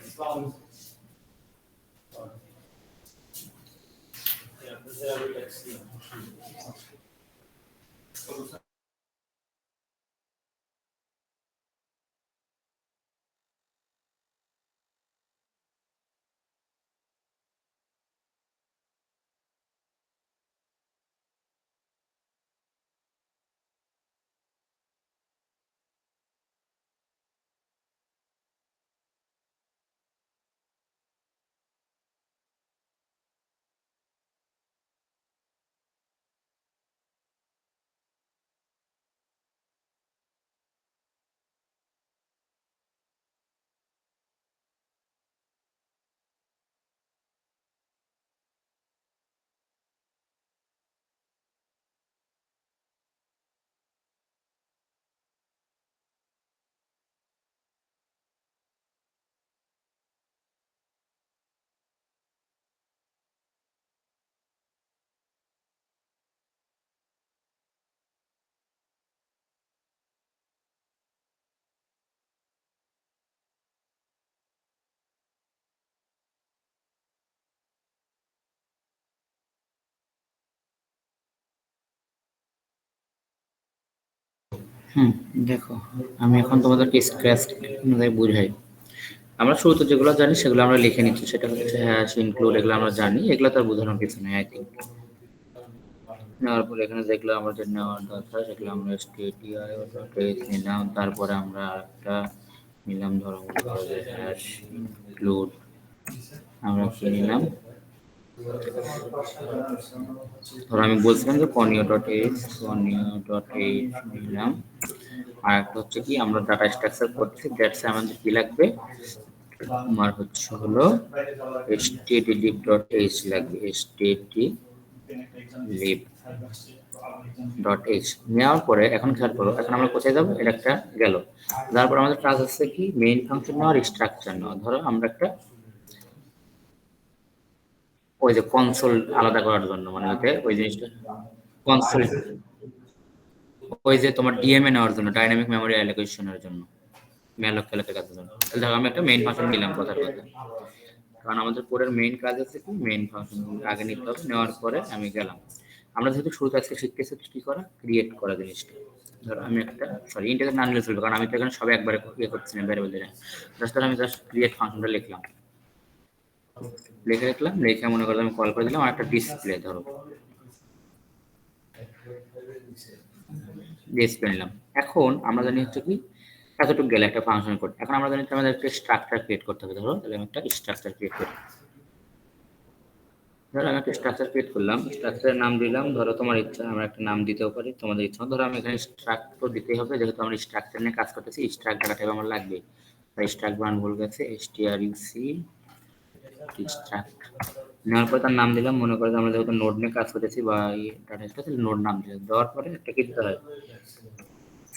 A: দেখো আমি এখন তোমাদেরকে স্ক্র্যাচ অনুযায়ী বুঝাই। আমরা শুরুতে যেগুলো জানি সেগুলো আমরা লিখে নিচ্ছি, সেটা হচ্ছে হ্যাশ, ইনক্লুড, এগুলো আমরা জানি, এগুলো তো আর বোঝানোর কিছু নেই আই থিঙ্ক। নেওয়ার পরে এখানে যেগুলো আমাদের নেওয়ার দরকার সেগুলো আমরা stdio.h নিলাম, তারপরে আমরা আরেকটা নিলাম, ধরো হ্যাশ ইনক্লুড, আমরা কি নিলাম, ধরো আমি বলছিলাম যে conio.h নিলাম। আর একটা হচ্ছে কি আমরা ডাটা স্ট্রাকচার করছি, দ্যাটস আমাদের কি লাগবে, আমার হচ্ছে হলো stdlib.h লাগবে, stdlib.h নেওয়ার পরে এখন খেয়াল করো, এখন আমরা কোথায় যাবো, এটা একটা গেল। তারপর আমাদের কাজ হচ্ছে কি মেইন ফাংশন নেওয়ার, স্ট্রাকচার নেওয়া। ধরো আমরা একটা ওই যে কনসোল আলাদা করার জন্য, মানে ওই জিনিসটা কনসোল, ওই যে তোমার ডিএমএ নেওয়ার জন্য, ডাইনামিক মেমোরি অ্যালোকেশনের জন্য, ম্যালক ক্যালকের কাজের জন্য। তাহলে ধরো আমি একটা মেইন ফাংশন নিলাম কথার কথা, কারণ আমাদের কোডের মেইন কাজ হচ্ছে কি মেইন ফাংশন আগে নিতে হবে। নেওয়ার পরে আমি গেলাম, আমরা যেহেতু শুরুতে আজকে শিখতেছি কি করা, ক্রিয়েট করা জিনিসটা। ধরো আমি একটা সরি ইন্টিজার না নিলে চলবে, কারণ আমি তো এখানে সবাই একবারে ইয়ে করছি না, ভ্যারিয়েবল দিয়ে। জাস্ট আমি জাস্ট ক্রিয়েট ফাংশনটা লিখলাম, লিখে রাখলাম, লিখে মনে করো আমি কল করে দিলাম, আর একটা ডিসপ্লে ধরো ডিসপ্লে নিলাম। এখন আমরা জানি হচ্ছে কি এতটুকু গেলে একটা ফাংশন কোড। এখন আমরা জানি আমাদের একটা স্ট্রাকচার ক্রিয়েট করতে হবে। ধরো তাহলে আমি একটা স্ট্রাকচার ক্রিয়েট করি, ধরো আমি একটা স্ট্রাকচার ক্রিয়েট করলাম, স্ট্রাকচারের নাম দিলাম, ধরো তোমার ইচ্ছা আমরা একটা নাম দিতেও পারি, তোমাদের ইচ্ছা। ধরো আমি এখানে স্ট্রাক্ট তো দিতেই হবে, যেহেতু আমরা স্ট্রাকচার নিয়ে কাজ করতেছি, স্ট্রাক্ট ডাটা টাইপ আমার লাগবে। তাই স্ট্রাক্ট বানান ভুল গেছে, স্ট্রাক্ট নেওয়ার পরে তার নাম দিলাম, মনে করে আমরা যেহেতু নোড নিয়ে কাজ করতেছি বা ডাটা টাইপটা, তাহলে নোড নাম দিলাম। দেওয়ার পরে একটা কি দিতে হয়,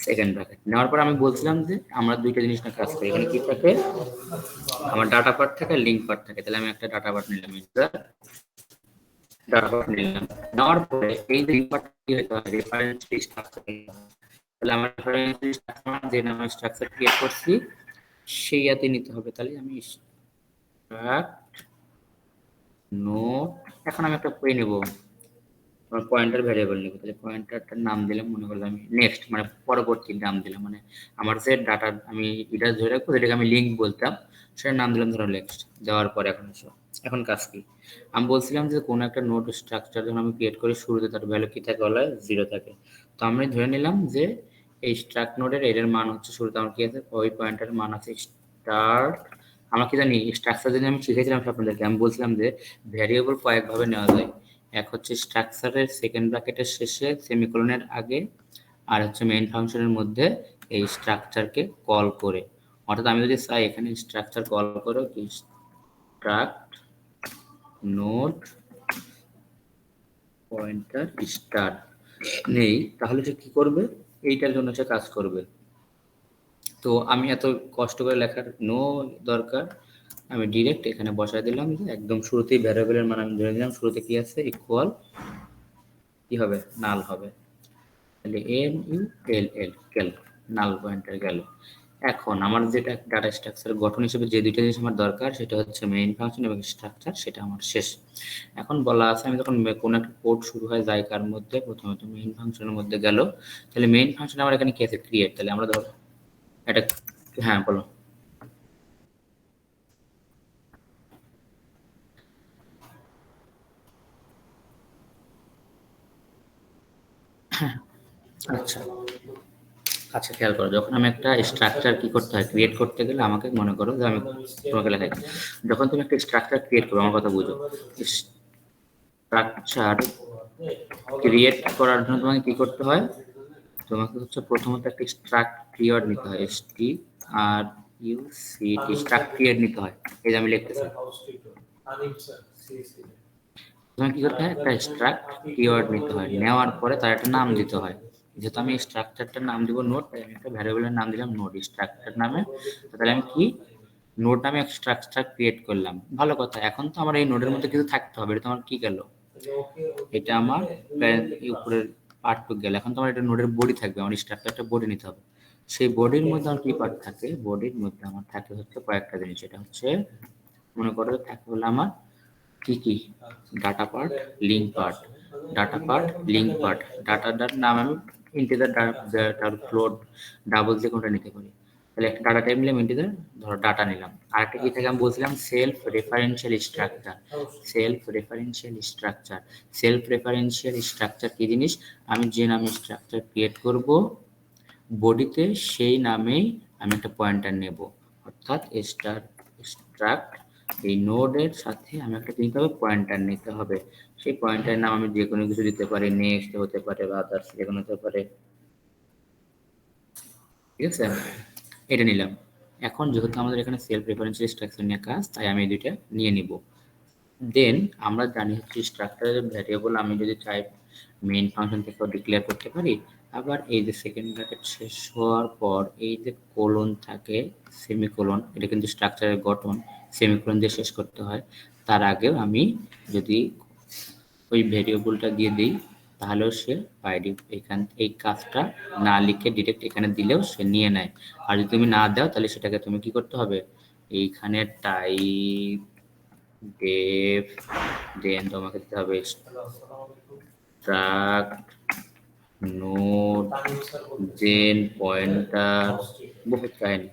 A: সেকেন্ড ব্র্যাকেট। নেওয়ার পরে আমি বলছিলাম যে আমরা দুইটা জিনিস নিয়ে কাজ করি, এখানে কি থাকে, আমার ডাটা পার্ট থাকে, লিঙ্ক পার্ট থাকে। তাহলে আমি একটা ডাটা পার্ট নিলাম, নিলাম। নেওয়ার পরে এই যে ইম্পর্ট কি হতে হয়, রেফারেন্স স্ট্রাকচার। তাহলে আমার রেফারেন্স স্ট্রাকচার যে নামে স্ট্রাকচার ক্রিয়েট করছি সেই ইয়াতে নিতে হবে। তাহলে আমি স্ট্রাক্ট নোট, এখন আমি একটা পেয়ে নেব, পয়েন্টার ভ্যারিয়েবল নেব। তাহলে পয়েন্টারটার নাম দিলাম, মনে করলাম আমি নেক্সট, মানে পরবর্তী নাম দিলাম, মানে আমার যে ডাটা আমি এটা ধরে রাখবো যেটাকে আমি লিঙ্ক বলতাম সেটার নাম দিলাম ধরো নেক্সট। দেওয়ার পরে এখন কাজ কি, আমি বলছিলাম যে কোনো একটা নোট স্ট্রাকচার যখন আমি ক্রিয়েট করি শুরুতে তার ভ্যালু কি থাকে, বলা 0 থাকে। তো আমি ধরে নিলাম যে এই স্ট্রাক্ট নোডের এর মান হচ্ছে শুরুতে আমার কি আছে, ওই পয়েন্টার মান আছে স্টার্ট। আমরা কি জানি স্ট্রাকচার যদি আমি শিখেছিলাম আপনাদেরকে, আমি বলছিলাম যে ভ্যারিয়েবল কয়েকভাবে নেওয়া যায়। এক হচ্ছে স্ট্রাকচারের সেকেন্ড ব্র্যাকেটের শেষে সেমিকোলনের আগে, আর হচ্ছে মেইন ফাংশনের মধ্যে এই স্ট্রাকচারকে কল করে। অর্থাৎ আমি যদি চাই এখানে স্ট্রাকচার কল করো কি স্ট্রাক্ট নোড পয়েন্টার স্টার নেই, তাহলে সে কি করবে? এইটার জন্য সে কাজ করবে। তো আমি এত কষ্ট করে লেখার নো দরকার, আমি ডিরেক্ট এখানে বসায় দিলাম যে একদম শুরুতেই ভ্যারিয়েবলের মান আমি ধরে নিলাম শুরুতে কি আছে, ইকুয়াল কি হবে, নাল হবে। তাহলে কেল নাল পয়েন্টার গেল। এখন আমার যেটা ডাটা স্ট্রাকচার গঠন হিসেবে যে দুইটা জিনিস আমার দরকার, সেটা হচ্ছে মেইন ফাংশন এবং স্ট্রাকচার, সেটা আমার শেষ। এখন বলা আছে আমি যখন কোনো একটা কোড শুরু হয় যায় কার মধ্যে, প্রথমত মেইন ফাংশনের মধ্যে গেল, তাহলে মেইন ফাংশন আমার এখানে কি আছে, ক্রিয়েট। তাহলে আমরা ধরো এটা, হ্যাঁ বলো। আচ্ছা আচ্ছা, খেয়াল করো, যখন আমি একটা স্ট্রাকচার কি করতে হয়, ক্রিয়েট করতে গেলে আমাকে মনে করো যে আমি তোমাকে লেখাই, যখন তুমি একটা স্ট্রাকচার ক্রিয়েট করো, আমার কথা বুঝো, স্ট্রাকচার ক্রিয়েট করার জন্য তোমাকে কি করতে হয়, তোমাকে হচ্ছে প্রথমত একটা স্ট্রাক্ট ক্রিয়েট নিতে হয়, STRUCT স্ট্রাক্ট ক্রিয়েট নিতে হয়। এই যে আমি লিখতেছি, তোমাকে কি করতে হয়, একটা স্ট্রাক্ট কিওয়ার্ড নিতে হয়, নেওয়ার পরে তার একটা নাম দিতে হয়। যেহেতু আমি স্ট্রাকচারটার নাম দিব নোড, তাই আমি একটা ভ্যারিয়েবলের নাম দিলাম নোড স্ট্রাকচার নামে। তাহলে আমি কি নোড নামে একটা স্ট্রাকচার ক্রিয়েট করলাম। ভালো কথা, এখন তো আমার এই নোডের মধ্যে কিছু থাকতে হবে। এটা তো আমার কি গেল, এটা আমার উপরের পার্টটুক গেল। এখন তো আমার এটা নোডের বডি থাকবে, আমার স্ট্রাকচারটা বডি নিতে হবে। সেই বডির মধ্যে আমার কি পার্ট থাকে, বডির মধ্যে আমার থাকে হচ্ছে কয়েকটা জিনিস। এটা হচ্ছে মনে করো থাকে হলো আমার কি কি, data part, link part, data part, link part. ডাটাটার নাম আমি ইন্টিজার, ফ্লোট, ডাবল যে কোনটা নিতে পারি। তাহলে একটা ডাটা টাইপ নিলাম ইন্টিজার, ধরো ডাটা নিলাম। আরেকটা কি থাকে আমি বলছিলাম, self referential structure. Self referential structure, self referential structure কি জিনিস, আমি যে নামে স্ট্রাকচার ক্রিয়েট করব বডিতে সেই নামেই আমি একটা পয়েন্টার নেব, অর্থাৎ স্ট্রাক্ট এই নোডের সাথে আমি একটা নিতে হবে, পয়েন্টার নিতে হবে। সেই পয়েন্টারের নাম আমি যে কোনো কিছু দিতে পারি, নেক্সট হতে পারে বা আদার্স যে কোনো হতে পারে। ঠিক আছে, এটা নিলাম। এখন যেহেতু আমাদের এখানে সেলফ রেফারেন্সিয়াল স্ট্রাকচার নিয়ে কাজ, তাই আমি এই দুইটা নিয়ে নিব। দেন আমরা জানি হচ্ছে স্ট্রাকচারের ভ্যারিয়েবল আমি যদি চাই মেইন ফাংশন থেকে ডিক্লেয়ার করতে পারি। আবার এই যে সেকেন্ড ব্র্যাকেট শেষ হওয়ার পর এই যে কোলন থাকে, সেমিকোলন, এটা কিন্তু স্ট্রাকচারের গঠন, সেমিকোলন দিয়ে শেষ করতে হয়। তার আগেও আমি যদি ওই ভেরিয়েবলটা দিয়ে দিই, তাহলেও সে এখান এই কাজটা না লিখে ডিরেক্ট এখানে দিলেও সে নিয়ে নেয়। আর যদি তুমি না দাও, তাহলে সেটাকে তুমি কি করতে হবে, এইখানে টাইপ ডেফ, দেন তোমাকে দিতে হবে স্ট্রাক্ট নোড, দেন পয়েন্টার, বহুত কাহিনী,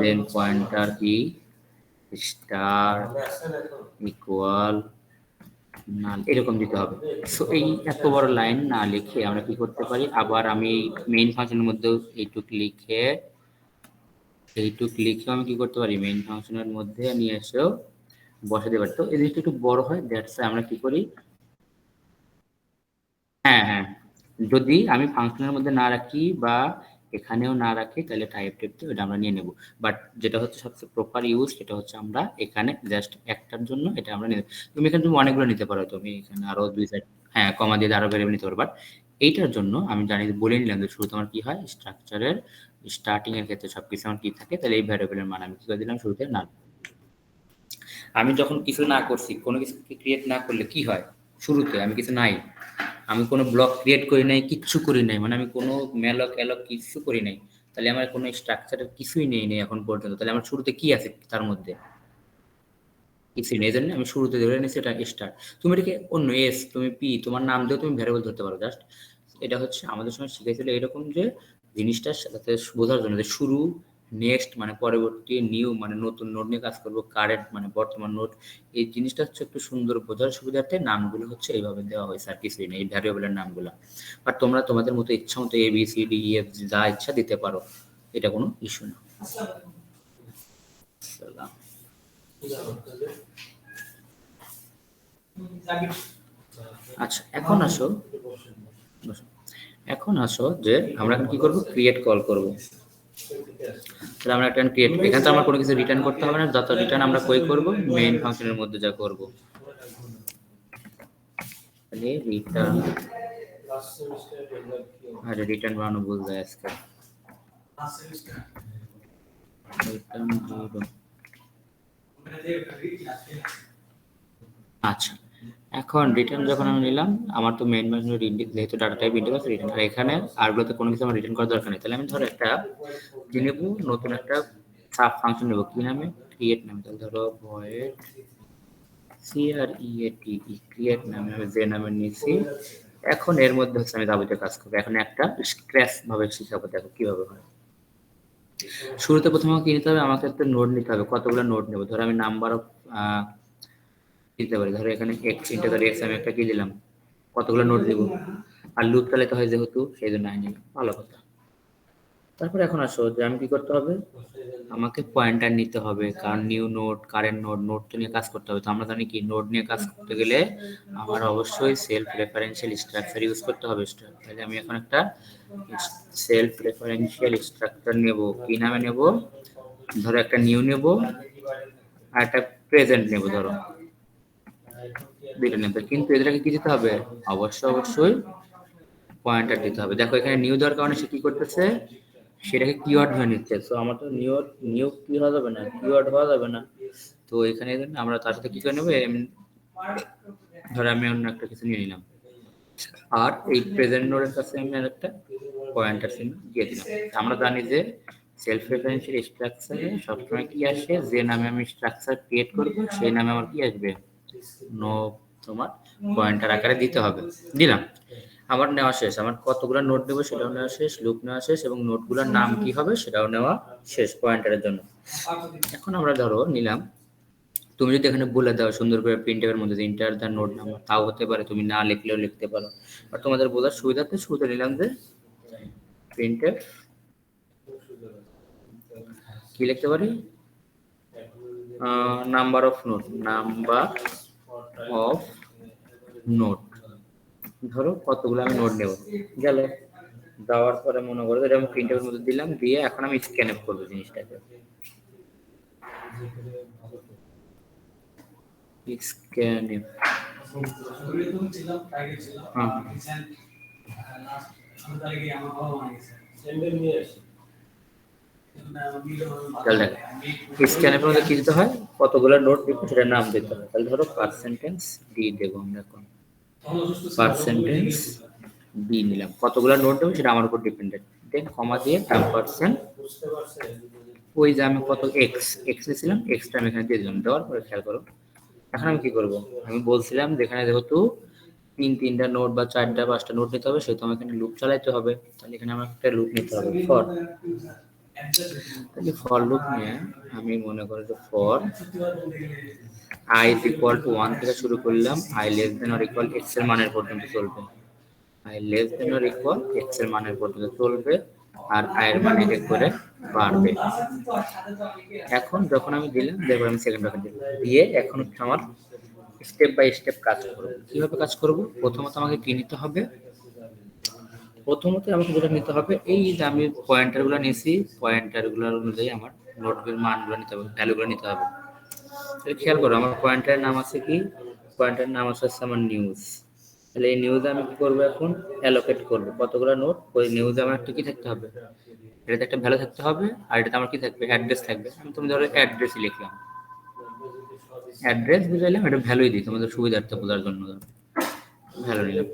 A: দেন পয়েন্টার কি স্টার ইকুয়াল নাল, এরকম দিতে হবে। সো এই এত বড় লাইন না লিখে আমরা কি করতে পারি, আবার আমি মেইন ফাংশনের মধ্যে এইটুক লিখে আমি কি করতে পারি, মেইন ফাংশনের মধ্যে নিয়ে এসেও বসাতে পারি। তো এই জিনিসটা একটু বড় হয়, দ্যাটস আমরা কি করি, হ্যাঁ হ্যাঁ, যদি আমি ফাংশনের মধ্যে না রাখি বা এখানেও না রাখি, তাহলে টাইপ দিয়ে ওটা আমরা নিয়ে নেব। বাট যেটা হচ্ছে সবচেয়ে প্রপার ইউজ, সেটা হচ্ছে আমরা এখানে জাস্ট একটার জন্য এটা আমরা নিতে, তুমি এখানে তুমি অনেকগুলো নিতে পারো, তুমি এখানে আরো দুই সাইড, হ্যাঁ কমা দিয়ে আরো ভেরিয়েবল নিতে পারো। বাট এইটার জন্য আমি জানি, বলে নিলাম যে শুরুতে আমার কি হয়, স্ট্রাকচারের স্টার্টিং এর ক্ষেত্রে সবকিছু আমার কি থাকে, তাহলে এই ভ্যারিয়েবলের মান আমি কি করে দিলাম শুরুতে না। আমি যখন কিছু না করছি, কোনো কিছু ক্রিয়েট না করলে কি হয়, শুরুতে আমি কিছু নাই, আমি কোনো ব্লক ক্রিয়েট করি নাই, কিচ্ছু করি নাই, মানে আমি কোনো ম্যালক অ্যালক কিছু করি নাই, তাহলে আমার কোনো স্ট্রাকচারের কিছুই নেই এখন পর্যন্ত। তাহলে আমার শুরুতে কি আছে তার মধ্যে, কিছুই নেই। এই জন্য আমি শুরুতে ধরে নিচ্ছি এটা স্টার। তুমি এটাকে অন্য এস, তুমি পি, তোমার নাম দিয়েও তুমি ভ্যারিয়েবল ধরতে পারো। জাস্ট এটা হচ্ছে আমাদের সময় শিখেছিল এরকম, যে জিনিসটা সাথে বোঝার জন্য যে শুরু, নেক্সট মানে পরবর্তী, নিউ মানে নতুন নোড নিয়ে কাজ করবো, কারেন্ট মানে বর্তমান নোড। এই জিনিসটা হচ্ছে একটু সুন্দর বোঝার সুবিধার্থে নামগুলো হচ্ছে এইভাবে দেওয়া হয়েছে, আর কিছুই নেই এই ভ্যারিয়েবলের নামগুলো। বাট তোমরা তোমাদের মতো ইচ্ছা মতো A B C D E F যা ইচ্ছা দিতে পারো, এটা কোনো ইস্যু না। আচ্ছা এখন আসো যে আমরা এখন কি করব, ক্রিয়েট কল করব। তাহলে আমরা একটা ক্রিয়েট, এখানে তো আমরা কোনো কিছু রিটার্ন করতে হবে না, যত রিটার্ন আমরা কই করব মেইন ফাংশনের মধ্যে যা করব। তাহলে রিটার্ন, আরে রিটার্ন বানানো ভুল যায় আজকে, রিটার্ন 0। আচ্ছা, এখন রিটার্ন যখন আমি নিলাম, আমার তো মেইন ফাংশনের যেহেতু ডাটা টাইপ ইন্টিজার আছে রিটার্ন, আর এখানে আরগুলোতে কোনো কিছু আমার রিটার্ন করার দরকার নেই। তাহলে আমি ধরো একটা কি নেব, নতুন একটা সাব ফাংশন নেব, কি নামে, ক্রিয়েট নামে। তাহলে ধরো ভয়েড ক্রিয়েট নামে আমি যে নামে নিয়েছি। এখন এর মধ্যে হচ্ছে আমি যাবতীয় কাজ করবো। এখন একটা স্ক্র্যাচ ভাবে শিখাবো, দেখো কিভাবে হয়। শুরুতে প্রথমে কি নিতে হবে, আমাকে একটা নোড নিতে হবে। কতগুলো নোড নেব, ধরো আমি নাম্বার অফ দিতে পারি, ধরো এখানে এক্স ইন্টিজার এক্স আমি একটা কি দিলাম, কতগুলো নোড দিব, আর লুপ চালাতে হয় যেহেতু সেই জন্য আই নিলাম, ভালো কথা। তারপর এখন আসো যে আমি কি করতে হবে, আমাকে পয়েন্টার নিতে হবে, কারণ new node current node, node তো নিয়ে কাজ করতে হবে। তো আমরা জানি কি নোড নিয়ে কাজ করতে গেলে আমার অবশ্যই সেলফ রেফারেন্সিয়াল স্ট্রাকচার ইউজ করতে হবে। তাহলে আমি এখন একটা সেলফ রেফারেন্সিয়াল স্ট্রাকচার নেব, কি নামে নেব, ধরো একটা নিউ নেব আর একটা প্রেজেন্ট নেব, ধরো দুইটা নেব। কিন্তু এদেরকে কি দিতে হবে, অবশ্যই পয়েন্টার দিতে হবে। দেখো এখানে নিউ দেওয়ার কারণে সে কি করতেছে, সেটাকে কিওয়ার্ড ধরে নিচ্ছে। তো আমার তো নিউ কি হওয়া যাবে না, কিওয়ার্ড হওয়া যাবে না। তো এখানে আমরা তার সাথে কি করে নেবো, ধরো আমি অন্য একটা কিছু নিয়ে নিলাম, আর এই প্রেজেন্ট নোডের কাছে আমি একটা পয়েন্টার চিহ্ন দিয়ে দিলাম। আমরা জানি যে সেলফ রেফারেন্সিয়াল স্ট্রাকচারে সবসময় কি আসে, যে নামে আমি স্ট্রাকচার ক্রিয়েট করবো সেই নামে আমার কি আসবে, নো তোমার পয়েন্টার আকারে দিতে হবে। দিলাম, আমার নেওয়া শেষ। আমার কতগুলো নোট দেবো সেটাও নেওয়া শেষ, লুপ নেওয়া শেষ, এবং নোটগুলোর নাম কি হবে সেটাও নেওয়া শেষ পয়েন্টারের জন্য। এখন আমরা ধরো নিলাম, তুমি যদি এখানে বলে দাও সুন্দর করে প্রিন্টের মধ্যে ইন্টার দ্য নোট নাম্বার, তাও হতে পারে, তুমি না লিখলেও লিখতে পারো। আর তোমাদের বোঝার সুবিধাতে শুরুতে নিলাম যে প্রিন্টের কি লিখতে পারি, নাম্বার অফ নোট, নোট, ধরো কতগুলো আমি নোট নেব। গেল, দেওয়ার পরে মনে করো এটা আমি প্রিন্টের মধ্যে দিলাম, দিয়ে এখন আমি স্ক্যান আপ করবো জিনিসটাকে। স্ক্যান স্ক্যানের মধ্যে কি দিতে হয়, কতগুলো নোট দিতে সেটার নাম দিতে হয়। তাহলে ধরো পার্সেন্টেজ ডি দেবো আমরা, এখন পার্সেন্টেজ ডি নিলাম, কতগুলো নোট দেবো সেটা আমার উপর ডিপেন্ডেন্ট। দেন কমা দিয়ে %, ওই যে আমি কত এক্স নিয়েছিলাম এক্সটা আমি এখানে দিয়ে দিলাম। দেওয়ার পরে খেয়াল করো, এখন আমি কি করব, আমি বলছিলাম যেখানে যেহেতু তিনটা নোট বা 4টা 5টা নোট নিতে হবে, সেহেতু আমাকে লুপ চালাইতে হবে। তাহলে এখানে আমার একটা লুপ নিতে হবে, ফর। তাহলে ফর লুপ নিয়ে আমি মনে করি যে for i is equal to 1 থেকে শুরু করলাম, i less than or equal x এর মানের পর্যন্ত চলবে, i less than or equal x এর মানের পর্যন্ত চলবে, আর i এর মান এক এক করে বাড়বে। এখন যখন আমি দিলাম, দেখো আমি সেকেন্ড ব্র্যাকেট দিলাম, দিয়ে এখন আমার স্টেপ বাই স্টেপ কাজ করব। কিভাবে কাজ করব, প্রথমত আমাকে কি নিতে হবে, প্রথমত আমাকে যেটা নিতে হবে, এই যে আমি পয়েন্টারগুলো নিয়েছি, পয়েন্টারগুলোর অনুযায়ী আমার নোটগুলোর মানগুলো নিতে হবে, ভ্যালুগুলো নিতে হবে। তাহলে খেয়াল করো, আমার পয়েন্টারের নাম আছে কি, পয়েন্টারের নাম আছে আমার নিউজ। তাহলে এই নিউজে আমি কি করবো, এখন অ্যালোকেট করবো কতগুলো নোট। ওই নিউজে আমার একটা কি থাকতে হবে, এটাতে একটা ভ্যালু থাকতে হবে, আর এটাতে আমার কি থাকবে, অ্যাড্রেস থাকবে। তুমি ধরো অ্যাড্রেসই লিখলাম, অ্যাড্রেস বুঝাইলাম, এটা ভ্যালুই দিই তোমাদের সুবিধার্থে বোঝার জন্য, ভ্যালু নিলাম।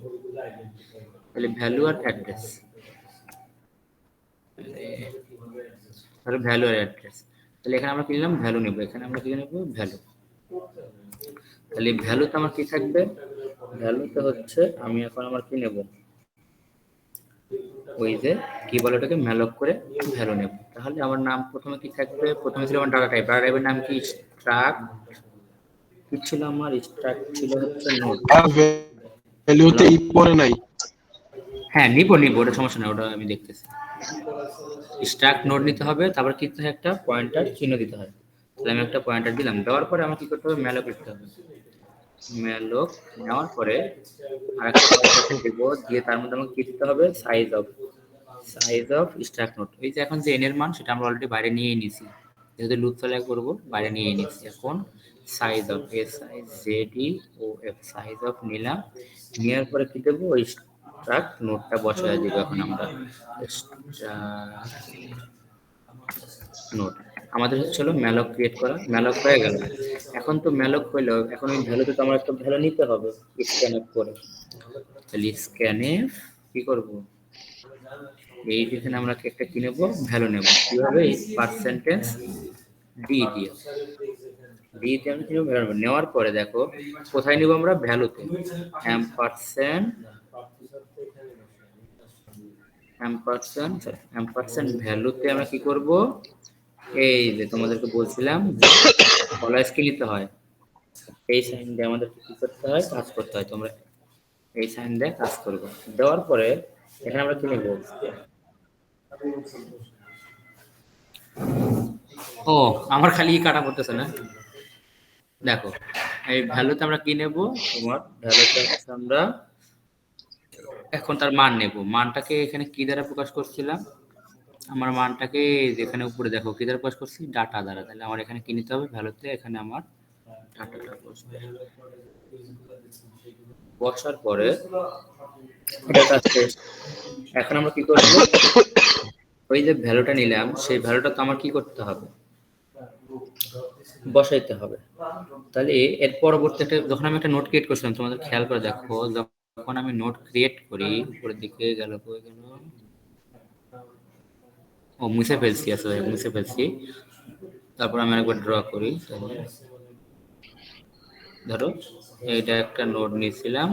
A: তাহলে ভ্যালু আর অ্যাড্রেস, তাহলে ভ্যালু আর অ্যাড্রেস। তাহলে এখানে আমরা কি নিলাম, ভ্যালু নেব, এখানে আমরা কি নেব, ভ্যালু। তাহলে ভ্যালুতে আমার কি থাকবে, ভ্যালুতে হচ্ছে আমি এখন আমার কি নেব, ওই যে কি বলে ওটাকে ম্যালক করে ভ্যালু নেব। তাহলে আমার নাম প্রথমে কি থাকবে, প্রথমে ছিল আমার ডাটা টাইপ, ডাটা টাইপের নাম কি, স্ট্রাক, কি ছিল আমার, স্ট্রাক ছিল হচ্ছে নোট।
C: ভ্যালুতে ই পড়ে নাই,
A: হ্যাঁ নিব, ওটা সমস্যা নেই, ওটা আমি দেখতেছি। স্ট্রাক নোট নিতে হবে, তারপর কি একটা পয়েন্টার চিহ্ন দিতে হয়। তাহলে আমি একটা পয়েন্টার দিলাম, দেওয়ার পরে আমার কি করতে হবে, ম্যালক লিখতে হবে। ম্যালক নেওয়ার পরে আরেকটা পয়েন্টার দেব, দিয়ে তার মধ্যে আমাকে কি দিতে হবে, size of, size of struct node. এই যে এখন যে n এর মান সেটা আমরা অলরেডি বাইরে নিয়ে নিয়েছি, যেহেতু লুপ চালাই করবো বাইরে নিয়ে নিয়েছি। এখন size of SIZEOF size of নিলাম, নেওয়ার পরে কি দেবো, ওই স্ট্রাক নোটটা বসায় দিব। এখন আমরা নোট আমাদের হচ্ছিল ম্যালক ক্রিয়েট করা, ম্যালক হয়ে গেল। এখন তো ম্যালক হইলো, এখন ওই ভ্যালুতে তো আমার একটা ভ্যালু নিতে হবে স্ক্যানএফ করে। তাহলে স্ক্যানএফ কি করব, এই যেখানে আমরা একটা কি নেব, ভ্যালু নেব। কিভাবে, পার্সেন্টেজ ডি দিয়ে আমি কি নেব, ভ্যালু নেব। নেওয়ার পরে দেখো কোথায় নিব আমরা, ভ্যালুতে। এম্পারসেন্ট ভ্যালুতে আমরা কি করব, এই যে তোমাদেরকে বলছিলাম অলওয়েজ কি নিতে হয়, এই সাইন দিয়ে আমাদের কি করতে হয়, কাজ করতে হয়। তোমরা এই সাইন দিয়ে কাজ করবে। দেওয়ার পরে এখানে আমরা কি নেব, ও আমার খালি কাটা পড়তেছে না, দেখো এই ভ্যালুতে আমরা কি নেব, তোমার ভ্যালুতে আমরা এখন তার মান নেব। মানটাকে এখানে কি দ্বারা প্রকাশ করছিলাম, আমার মানটাকে যেখানে উপরে দেখো কি দ্বারা প্রকাশ করছি, ডাটা দ্বারা। তাহলে আমার এখানে কি নিতে হবে, ভ্যালুতে এখানে আমার ডাটাটা বসবে। বসার পরে এটা কাজ শেষ। এখন আমরা কি করব, ওই যে ভ্যালুটা নিলাম সেই ভ্যালুটা তো আমার কি করতে হবে, বসাইতে হবে। তাহলে এর পরবর্তী একটা, যখন আমি একটা নোট ক্রিয়েট করছিলাম, তোমাদের খেয়াল করে দেখো, যখন আমি নোট ক্রিয়েট করি, উপরের দিকে গেল, কই গেল, ও মুছে ফেলছি, আসলে মুছে ফেলছি। তারপর আমি একবার ড্র করি। তাহলে ধরো এইটা একটা নোট নিয়েছিলাম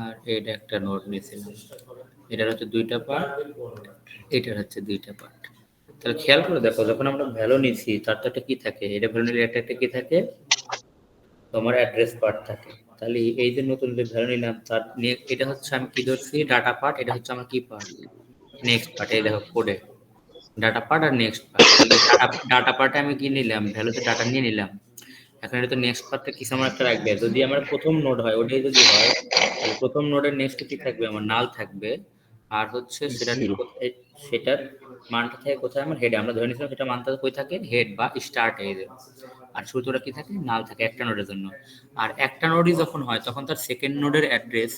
A: আর এইটা একটা নোট নিয়েছিলাম, এটার হচ্ছে দুইটা পার্ট, এটার হচ্ছে দুইটা পার্ট। তাহলে খেয়াল করে দেখো, যখন আমরা ভ্যালু নিচ্ছি তার তো একটা কি থাকে, এটা ভ্যালু নিলে একটা কি থাকে, তোমার অ্যাড্রেস পার্ট থাকে। তাহলে এই যে নতুন যে ভ্যালু নিলাম তার এটা হচ্ছে আমি কি ধরছি, ডাটা পার্ট। এটা হচ্ছে আমার কি পার্ট, নেক্সট পার্ট। এই দেখো কোডে ডাটা পার্ট আর নেক্সট পার্ট। ডাটা পার্টে আমি কি নিলাম, ভ্যালুতে ডাটা নিয়ে নিলাম। এখন এটা তো নেক্সট পার্টটা কিছু আমার একটা রাখবে। যদি আমার প্রথম নোড হয়, ওটাই যদি হয়, তাহলে প্রথম নোডের নেক্সট কি থাকবে, আমার নাল থাকবে। আর হচ্ছে সেটার মানটা থাকে কোথায়, আমার হেডে। আমরা ধরে নিয়েছিলাম সেটা মানটা কই থাকে, হেড বা স্টার্ট হেডে। আর শুরুটা কি থাকে, নাল থাকে একটা নোডের জন্য। আর একটা নোডই যখন হয় তখন তার সেকেন্ড নোডের অ্যাড্রেস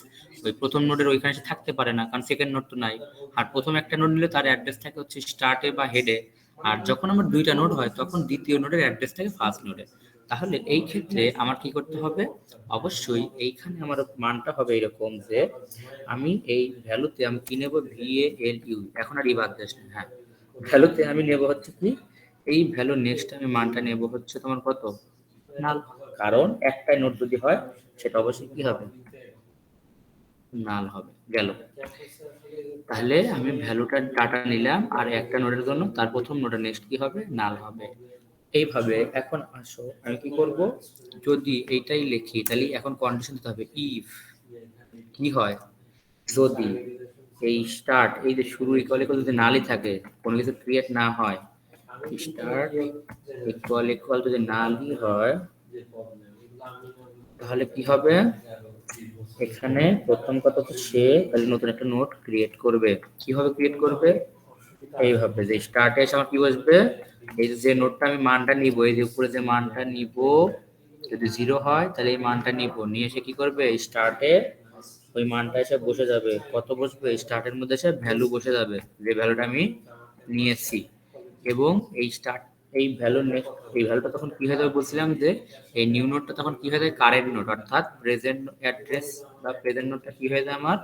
A: ওই প্রথম নোডের ওইখানে সে থাকতে পারে না, কারণ সেকেন্ড নোড তো নাই। আর প্রথম একটা নোড নিলে তার অ্যাড্রেস থাকে হচ্ছে স্টার্টে বা হেডে। আর যখন আমার দুইটা নোড হয় তখন দ্বিতীয় নোডের অ্যাড্রেস থাকে ফার্স্ট নোডে। তাহলে এই ক্ষেত্রে আমার কি করতে হবে, অবশ্যই এইখানে আমার মানটা হবে এরকম যে আমি এই ভ্যালুতে আমি কি নেব, VALU। এখন আর ইভাগ দেশ না, হ্যাঁ, ভ্যালুতে আমি নেব হচ্ছে কি, এই ভ্যালু নেক্সট আমি মানটা নেব হচ্ছে তোমার কত, নাল। কারণ একটাই নোট যদি হয় সেটা অবশ্যই কি হবে, নাল হবে। গেল। তাহলে আমি ভ্যালুটার ডাটা নিলাম আর একটা নোডের জন্য তার প্রথম নোডের নেক্সট কি হবে, নাল হবে। এইভাবে এখন আসো আমি কি করব, যদি এইটাই লিখি তাহলে এখন কন্ডিশন দিতে হবে, ইফ কি হয়, যদি এই স্টার্ট, এই যে শুরু ইকুয়াল ইকুয়াল যদি নালই থাকে, কোনো কিছু ক্রিয়েট না হয়, স্টার্ট ইকুয়াল ইকুয়াল যদি নালই হয়, তাহলে কি হবে, এখানে প্রথম কথা তো সে তাহলে নতুন একটা নোট ক্রিয়েট করবে। কিভাবে ক্রিয়েট করবে, এইভাবে যে স্টার্টে এসে আমার কি বসবে, এই যে নোটটা আমি মানটা নিব, এই যে উপরে যে মানটা নিব, যদি 0 হয় তাহলে এই মানটা নিব, নিয়ে এসে কি করবে, স্টার্টে ওই মানটা এসে বসে যাবে। কত বসবে, স্টার্টের মধ্যে এসে ভ্যালু বসে যাবে, যে ভ্যালুটা আমি নিয়েছি। এবং এই ভ্যালু নেক্সট, এই ভ্যালুটা তখন কি হয়ে যাবে বলছিলাম, যে এই নিউ নোটটা তখন কি হয়ে যায়, কারেন্ট নোট, অর্থাৎ প্রেজেন্ট অ্যাড্রেস বা প্রেজেন্ট নোটটা কি হয়ে যায় আমার,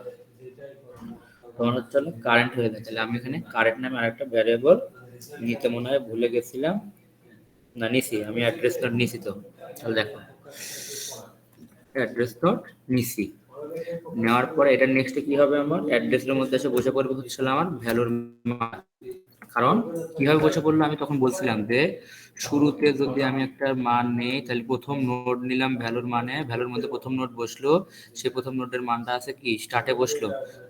A: তোমার হচ্ছে কারেন্ট হয়ে যায়। তাহলে আমি এখানে কারেন্ট নামে আরেকটা ভ্যারিয়েবল নিতে মনে হয় ভুলে গেছিলাম, না নিছি, আমি অ্যাড্রেস নোট নিছি। তো তাহলে দেখো অ্যাড্রেস নোট নিছি, নেওয়ার পরে এটা নেক্সটে কি হবে, আমার অ্যাড্রেসের মধ্যে এসে বসে পড়বে হচ্ছিল আমার ভ্যালুর মান। কারণ কিভাবে বসে পড়লো, আমি তখন বলছিলাম যে শুরুতে যদি আমি একটা মান নেই তাহলে প্রথম নোড নিলাম ভ্যালুর মানে, ভ্যালুর মধ্যে প্রথম নোড বসলো, সেই প্রথম নোডের মানটা আছে কি স্টার্টে বসলো।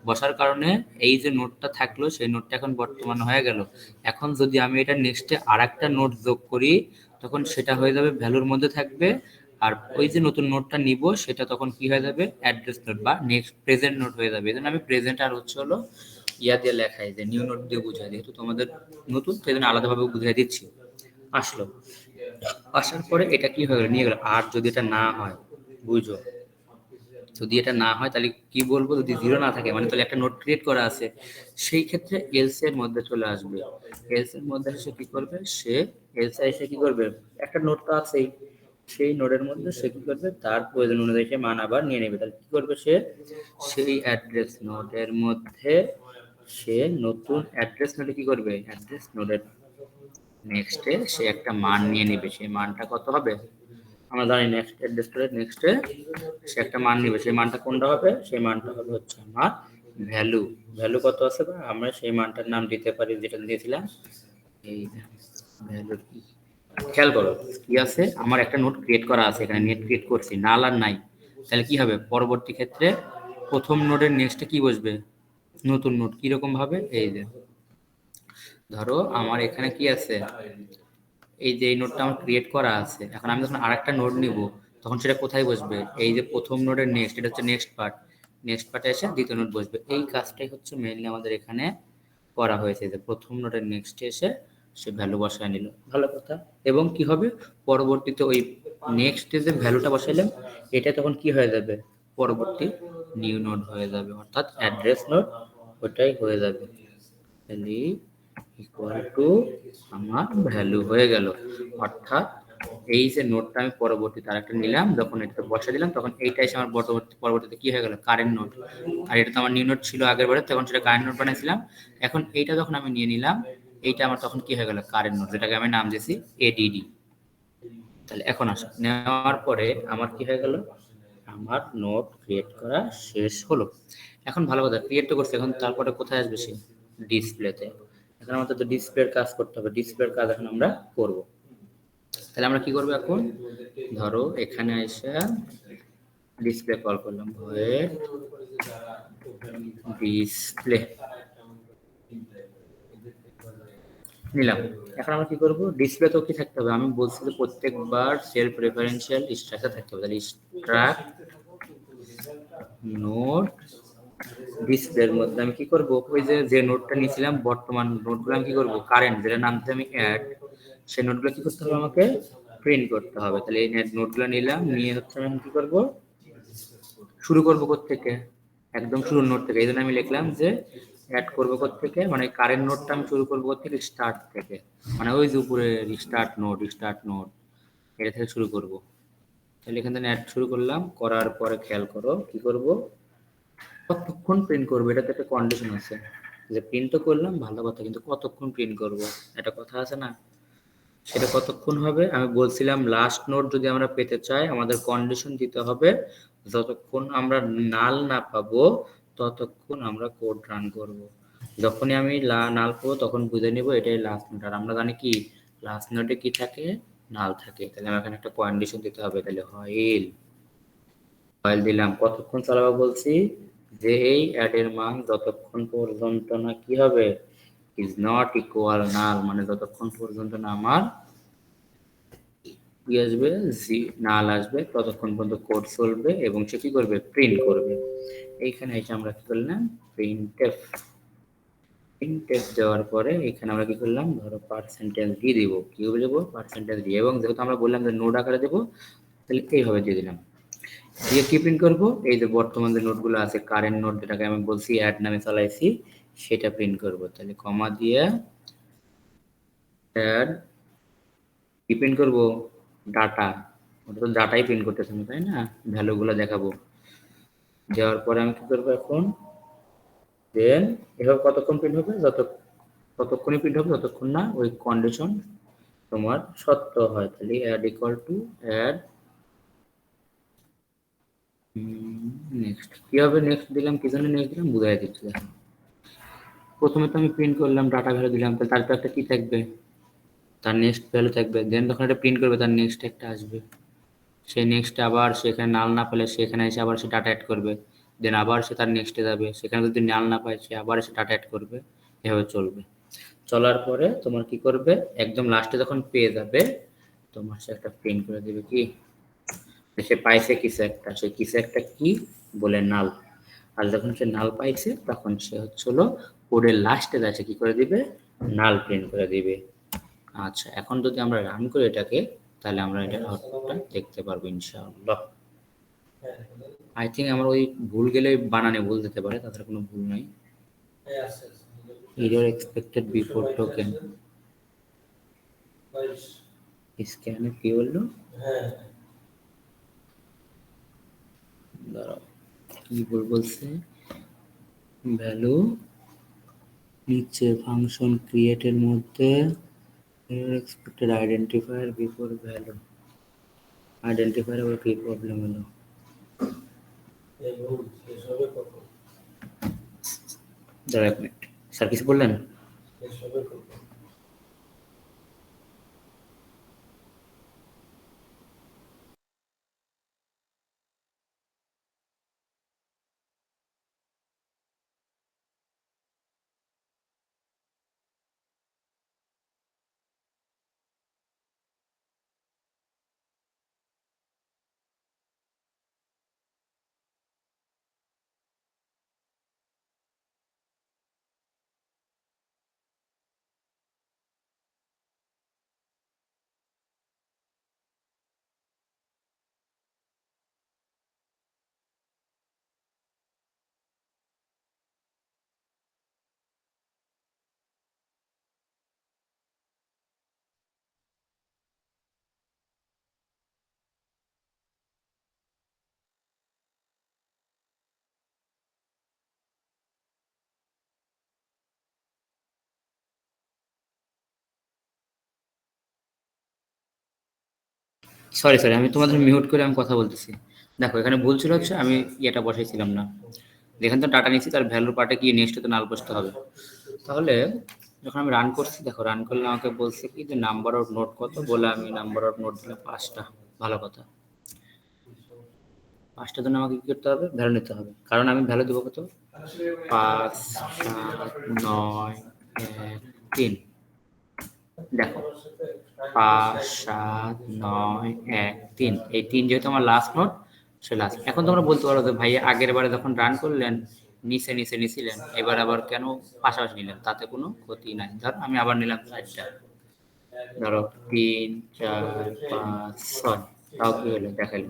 A: বসার কারণে এই যে নোটটা থাকলো সেই নোটটা এখন বর্তমান হয়ে গেল। এখন যদি আমি এটা নেক্সটে আর একটা নোট যোগ করি তখন সেটা হয়ে যাবে ভ্যালুর মধ্যে থাকবে। আর ওই যে নতুন নোটটা নিব সেটা তখন কি হয়ে যাবে, অ্যাড্রেস নোট বা নেক্সট প্রেজেন্ট নোট হয়ে যাবে। এই জন্য আমি প্রেজেন্ট আর হচ্ছে হলো ইয়া দিয়ে লেখাই যে নিউ নোট দিয়ে বুঝাই, যেহেতু তোমাদের নতুন সেই জন্য আলাদাভাবে বুঝাই দিচ্ছি। আসলো, আসার পরে এটা কি হয়ে গেল, নিয়ে গেল। আর যদি এটা না হয়, বুঝো, যদি এটা না হয় তাহলে কি বলবো, যদি জিরো না থাকে মানে তাহলে একটা নোট ক্রিয়েট করা আছে, সেই ক্ষেত্রে এলস এর মধ্যে চলে আসবে। এলস এর মধ্যে এসে কি করবে, সে এলস এসে কি করবে, একটা নোট তো আছেই, সেই নোটের মধ্যে সে কি করবে, তার প্রয়োজন অনুযায়ী সে মান আবার নিয়ে নেবে। তাহলে কি করবে সে, সেই অ্যাড্রেস নোটের মধ্যে সে নতুন অ্যাড্রেস নোটে কি করবে, অ্যাড্রেস নোটের নেক্সটে সে একটা মান নিয়ে নেবে। সেই মানটা কত হবে আমরা জানি, নেক্সট অ্যাড্রেস নোটের নেক্সটে সে একটা মান নেবে। সেই মানটা কোনটা হবে, সেই মানটা হবে হচ্ছে আমার ভ্যালু। ভ্যালু কত আছে বা আমরা সেই মানটার নাম দিতে পারি যেটা দিয়েছিলাম, এই ভ্যালু। খেয়াল করো কি আছে, আমার একটা নোট ক্রিয়েট করা আছে, এখানে নেট ক্রিয়েট করছি, নাল আর নাই। তাহলে কি হবে, পরবর্তী ক্ষেত্রে প্রথম নোটের নেক্সটে কি বসবে, নতুন নোট। কিরকম ভাবে, এই যে ধরো আমার এখানে কি আছে, এই যে এই নোটটা আমার ক্রিয়েট করা আছে, এখন আমি যখন আরেকটা নোট নিব তখন সেটা কোথায় বসবে, এই যে প্রথম নোটের নেক্সট, এটা হচ্ছে নেক্সট পার্ট, নেক্সট পার্টে এসে দ্বিতীয় নোট বসবে। এই কাজটাই হচ্ছে মেইনলি আমাদের এখানে করা হয়েছে, যে প্রথম নোটের নেক্সটে এসে সে ভ্যালু বসায় নিল, ভালো কথা। এবং কি হবে, পরবর্তীতে ওই নেক্সটে যে ভ্যালুটা বসাইলাম এটা তখন কি হয়ে যাবে, পরবর্তী নিউ নোট হয়ে যাবে, অর্থাৎ অ্যাড্রেস নোট ওটাই হয়ে যাবে। তাহলে ইকুয়াল টু আমার ভ্যালু হয়ে গেল। অর্থাৎ এই যে নোটটা আমি পরবর্তীতে আরেকটা নিলাম, যখন এটা বসা দিলাম তখন এইটা এসে আমার পরবর্তীতে কি হয়ে গেল, কারেন্ট নোট। আর এটা তো আমার নিউ নোট ছিল আগের বারে, তখন সেটা কারেন্ট নোট বানাইছিলাম। এখন এইটা যখন আমি নিয়ে নিলাম, এইটা আমার তখন কি হয়ে গেল, কারেন্ট নোট, যেটাকে আমি নাম দিয়েছি এডিডি। তাহলে এখন আসো, নেওয়ার পরে আমার কি হয়ে গেল, আমার নোট ক্রিয়েট করা শেষ হলো। এখন ভালো কথা, ক্রিয়েট তো করছি, এখন তারপরে কোথায় আসবে সে, ডিসপ্লেতে। এখন আমাদের তো ডিসপ্লের কাজ করতে হবে, ডিসপ্লের কাজ এখন আমরা করব। তাহলে আমরা কি করবো এখন, ধরো এখানে এসে ডিসপ্লে কল করলাম, ভয়েড ডিসপ্লে নিলাম। এখন আমরা কি করব, ডিসপ্লে তো কি থাকতে হবে, আমি বলছি যে প্রত্যেকবার সেলফ রেফারেন্সিয়াল স্ট্রাকচার থাকতে হবে। তাহলে স্ট্রাক্ট নোট ডিসপ্লের মধ্যে আমি কি করব, ওই যে নোটটা নিয়েছিলাম বর্তমান নোটগুলো আমি কি করব, কারেন্ট যেটা নাম দিতে আমি অ্যাড, সেই নোটগুলো কি করতে হবে, আমাকে প্রিন্ট করতে হবে। তাহলে এই নোটগুলো নিলাম, নিয়ে হচ্ছে আমি কি করব, শুরু করব কোত্থেকে, একদম শুরুর নোট থেকে। এই জন্য আমি লিখলাম যে অ্যাড করব কোত্থেকে, মানে কারেন্ট নোটটা আমি শুরু করব কোত্থেকে, স্টার্ট থেকে, মানে ওই যে উপরে স্টার্ট নোট এটা থেকে শুরু করব। তাহলে এখান থেকে অ্যাড শুরু করলাম, করার পরে খেয়াল করো কি করব, কতক্ষণ প্রিন্ট করবো, এটাতে একটা কন্ডিশন আছে, যে প্রিন্ট তো করলাম ভালো কথা, কিন্তু কতক্ষণ প্রিন্ট করব, একটা কথা আছে না, সেটা কতক্ষণ হবে। আমি বলছিলাম লাস্ট নোট যদি আমরা পেতে চাই আমাদের কন্ডিশন দিতে হবে, যতক্ষণ আমরা নাল না পাবো ততক্ষণ আমরা কোড রান করব। যখনই আমি নাল পাবো তখন বুঝে নিব এটাই লাস্ট নোট। আর আমরা জানি কি লাস্ট নোটে কি থাকে, নাল থাকে। তাহলে আমার এখানে একটা কন্ডিশন দিতে হবে, তাহলে হোয়াইল দিলাম, কতক্ষণ চালাবো বলছি, যে এই অ্যাড এর মান যতক্ষণ পর্যন্ত না কি হবে, ইজ নট ইকুয়াল নাল, মানে যতক্ষণ পর্যন্ত না আমার কি আসবে, নাল আসবে, ততক্ষণ পর্যন্ত কোড চলবে এবং সে কি করবে, প্রিন্ট করবে। এইখানে এসে আমরা কি করলাম, প্রিন্টএফ দেওয়ার পরে এখানে আমরা কি করলাম, ধরো পার্সেন্টেজ দিয়ে দিব, কি দেবো, পার্সেন্টেজ দিয়ে, এবং যেহেতু আমরা বললাম যে নোট আকারে দেবো তাহলে এইভাবে দিয়ে দিলাম। দিয়ে কি প্রিন্ট করবো, এই যে বর্তমান যে নোটগুলো আছে, কারেন্ট নোট যেটাকে আমি বলছি অ্যাড নামে চালাইছি, সেটা প্রিন্ট করব। তাহলে কমা দিয়ে অ্যাড কি প্রিন্ট করব, ডাটা, ওটা তো ডাটাই প্রিন্ট করতেছে না তাই না, ভ্যালুগুলো দেখাবো। দেওয়ার পরে আমি কি করবো এখন, দেন এভাবে কতক্ষণ প্রিন্ট হবে, ততক্ষণই প্রিন্ট হবে যতক্ষণ না ওই কন্ডিশন তোমার সত্য হয়। তাহলে add equal to add next, কি হবে, নেক্সট দিলাম, কি জন্য নেক্সট দিলাম বুঝাই দিচ্ছি। দেখো প্রথমে তো আমি প্রিন্ট করলাম, ডাটা ভ্যালু দিলাম, তাহলে তারপর একটা কি থাকবে, তার নেক্সট ভ্যালু থাকবে। দেন যখন এটা প্রিন্ট করবে তার নেক্সট একটা আসবে, সেই নেক্সট আবার সেখানে নাল না পেলে সেখানে এসে আবার সে ডাটা অ্যাড করবে। দেন আবার সে তার নেক্সটে যাবে, সেখানে যদি নাল না পায় সে আবার এসে ডাটা অ্যাড করবে, এভাবে চলবে। চলার পরে তোমার কি করবে, একদম লাস্টে যখন পেয়ে যাবে তোমার সে একটা প্রিন্ট করে দেবে, কি সে পাইছে কিছু একটা, সে কিছু একটা কি বলে নাল। আর যখন সে নাল পাইছে তখন সে হচ্ছে হলো কোডের লাস্টে আছে কি করে দিবে, নাল প্রিন্ট করে দিবে। আচ্ছা, এখন যদি আমরা রান করি এটাকে, তাহলে আমরা এটার আউটপুটটা দেখতে পারবো ইনশাআল্লাহ। আই থিঙ্ক আমার ওই ভুল গেলে বানানে ভুল দিতে পারে, তাছাড়া কোনো ভুল নাই। এরর এক্সপেক্টেড বিফোর টোকেন, স্ক্যানে কি বললো, দাঁড়াও কি ভুল বলছে, ভ্যালু নিচে ফাংশন ক্রিয়েটের মধ্যে error expected identifier before value, identifier আবার কি প্রবলেম হলো, দাঁড়া এক মিনিট, স্যার কিছু বললেন? সরি সরি, আমি তোমাদের মিউট করে আমি কথা বলতেছি। দেখো এখানে ভুল ছিল হচ্ছে আমি ইয়েটা বসাইছিলাম না, যেখানে তো ডাটা নিচ্ছি তার ভ্যালুর পার্টে গিয়ে নেক্সট তো নাল বসতে হবে। তাহলে যখন আমি রান করছি, দেখো রান করলে আমাকে বলছে কি যে নাম্বার অফ নোট কত, বলে আমি নাম্বার অফ নোট দিলাম 5টা। ভালো কথা, 5টার জন্য আমাকে কি করতে হবে, ভ্যালু নিতে হবে, কারণ আমি ভ্যালু দেবো কত, 5 7 9 1 3। দেখো 5 7 9 1 3, এই 3 যেহেতু আমার লাস্ট নোট, সে লাস্ট। এখন তোমরা বলতে পারো যে ভাই আগের বারে যখন রান করলেন নিচে নিচে নিছিলেন, এবার আবার কেন পাশাপাশি নিলেন, তাতে কোনো ক্ষতি নাই। ধরো আমি আবার নিলাম 4টা, ধরো 3 4 5 6, তাও কি হলো দেখাইলো।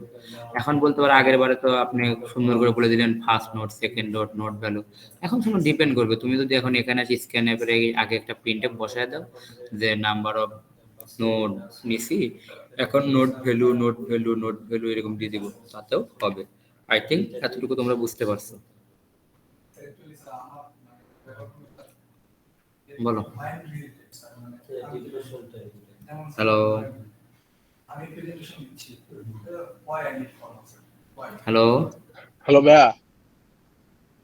A: এখন বলতে পারো আগের বারে তো আপনি সুন্দর করে বলে দিলেন first note second note note value. এখন তোমার ডিপেন্ড করবে, তুমি যদি এখন এখানে আসি স্ক্যান অ্যাপের আগে একটা প্রিন্টে বসায় দাও যে নাম্বার অফ নোট নিছি, এখন note value note value note value এরকম দিয়ে দিব, তাতেও হবে। আই থিঙ্ক এতটুকু তোমরা বুঝতে পারছো। বলো। হ্যালো হ্যালো
C: হ্যালো ভাইয়া,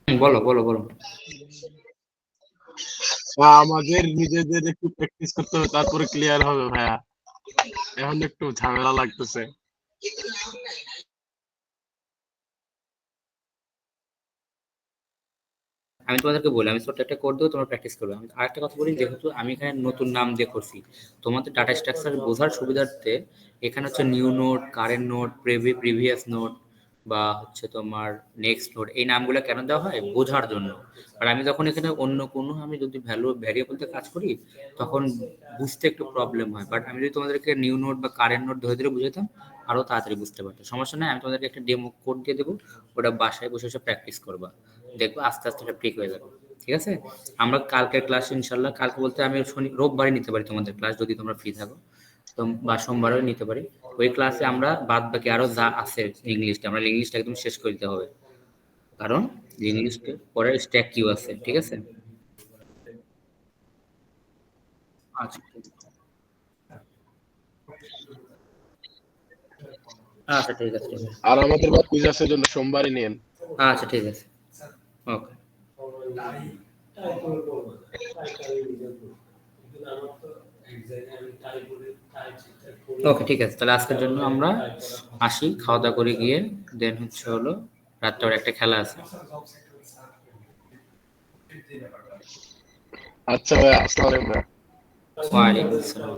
A: বলো বলো বলো।
C: আমাদের নিজেদের একটু প্র্যাকটিস করতে হবে, তারপরে ক্লিয়ার হবে ভাইয়া। এখন একটু ঝামেলা লাগতেছে।
A: আমি তোমাদেরকে বলি, আমি ছোট্ট একটা কোড দেবো, তোমরা প্র্যাকটিস করবে। আমি আরেকটা কথা বলি, যেহেতু আমি এখানে নতুন নাম দিয়ে করছি, তোমাদের ডাটা স্ট্রাকচার বোঝার সুবিধার্থে এখানে হচ্ছে new note, current note, previous note বা হচ্ছে তোমার নেক্সট নোট, এই নামগুলো কেন দেওয়া হয় বোঝার জন্য। আর আমি যখন এখানে অন্য কোনো আমি যদি ভ্যারিয়েবলতে কাজ করি তখন বুঝতে একটু প্রবলেম হয়, বাট আমি যদি তোমাদেরকে নিউ নোট বা কারেন্ট নোট ধরে ধরে বুঝাতাম আরো তাড়াতাড়ি বুঝতে পারতো। সমস্যা নাই, আমি তোমাদেরকে একটা ডেমো কোড দিয়ে দেবো, ওটা বাসায় বসে বসে প্র্যাকটিস করবা, দেখবো আস্তে আস্তে এটা ঠিক হয়ে যাবে। ঠিক আছে, আমরা কালকের ক্লাস ইনশাল্লাহ, কালকে বলতে আমি রোববারে নিতে পারি তোমাদের ক্লাস যদি তোমরা ফ্রি থাকো, তো বা সোমবারেও নিতে পারি। ওই ক্লাসে আমরা বাদ বাকি আরো যা আছে ইংলিশটা, আমরা ইংলিশটা একদম শেষ করে দিতে হবে, কারণ ইংলিশটা পরে স্ট্যাক কিউ আছে। ঠিক আছে, আচ্ছা আচ্ছা ঠিক আছে ঠিক আছে,
C: আর আমাদের কুইজ আছে জন্য সোমবারই নিয়েন।
A: আচ্ছা ঠিক আছে, ওকে ওকে ঠিক আছে। তাহলে আজকের জন্য আমরা আসি, খাওয়া দাওয়া করে গিয়ে দেন হচ্ছে হলো রাত্রে একটা খেলা আছে।
C: আচ্ছা ভাইয়া, আসসালামু আলাইকুম।
A: ওয়ালাইকুম আসসালাম।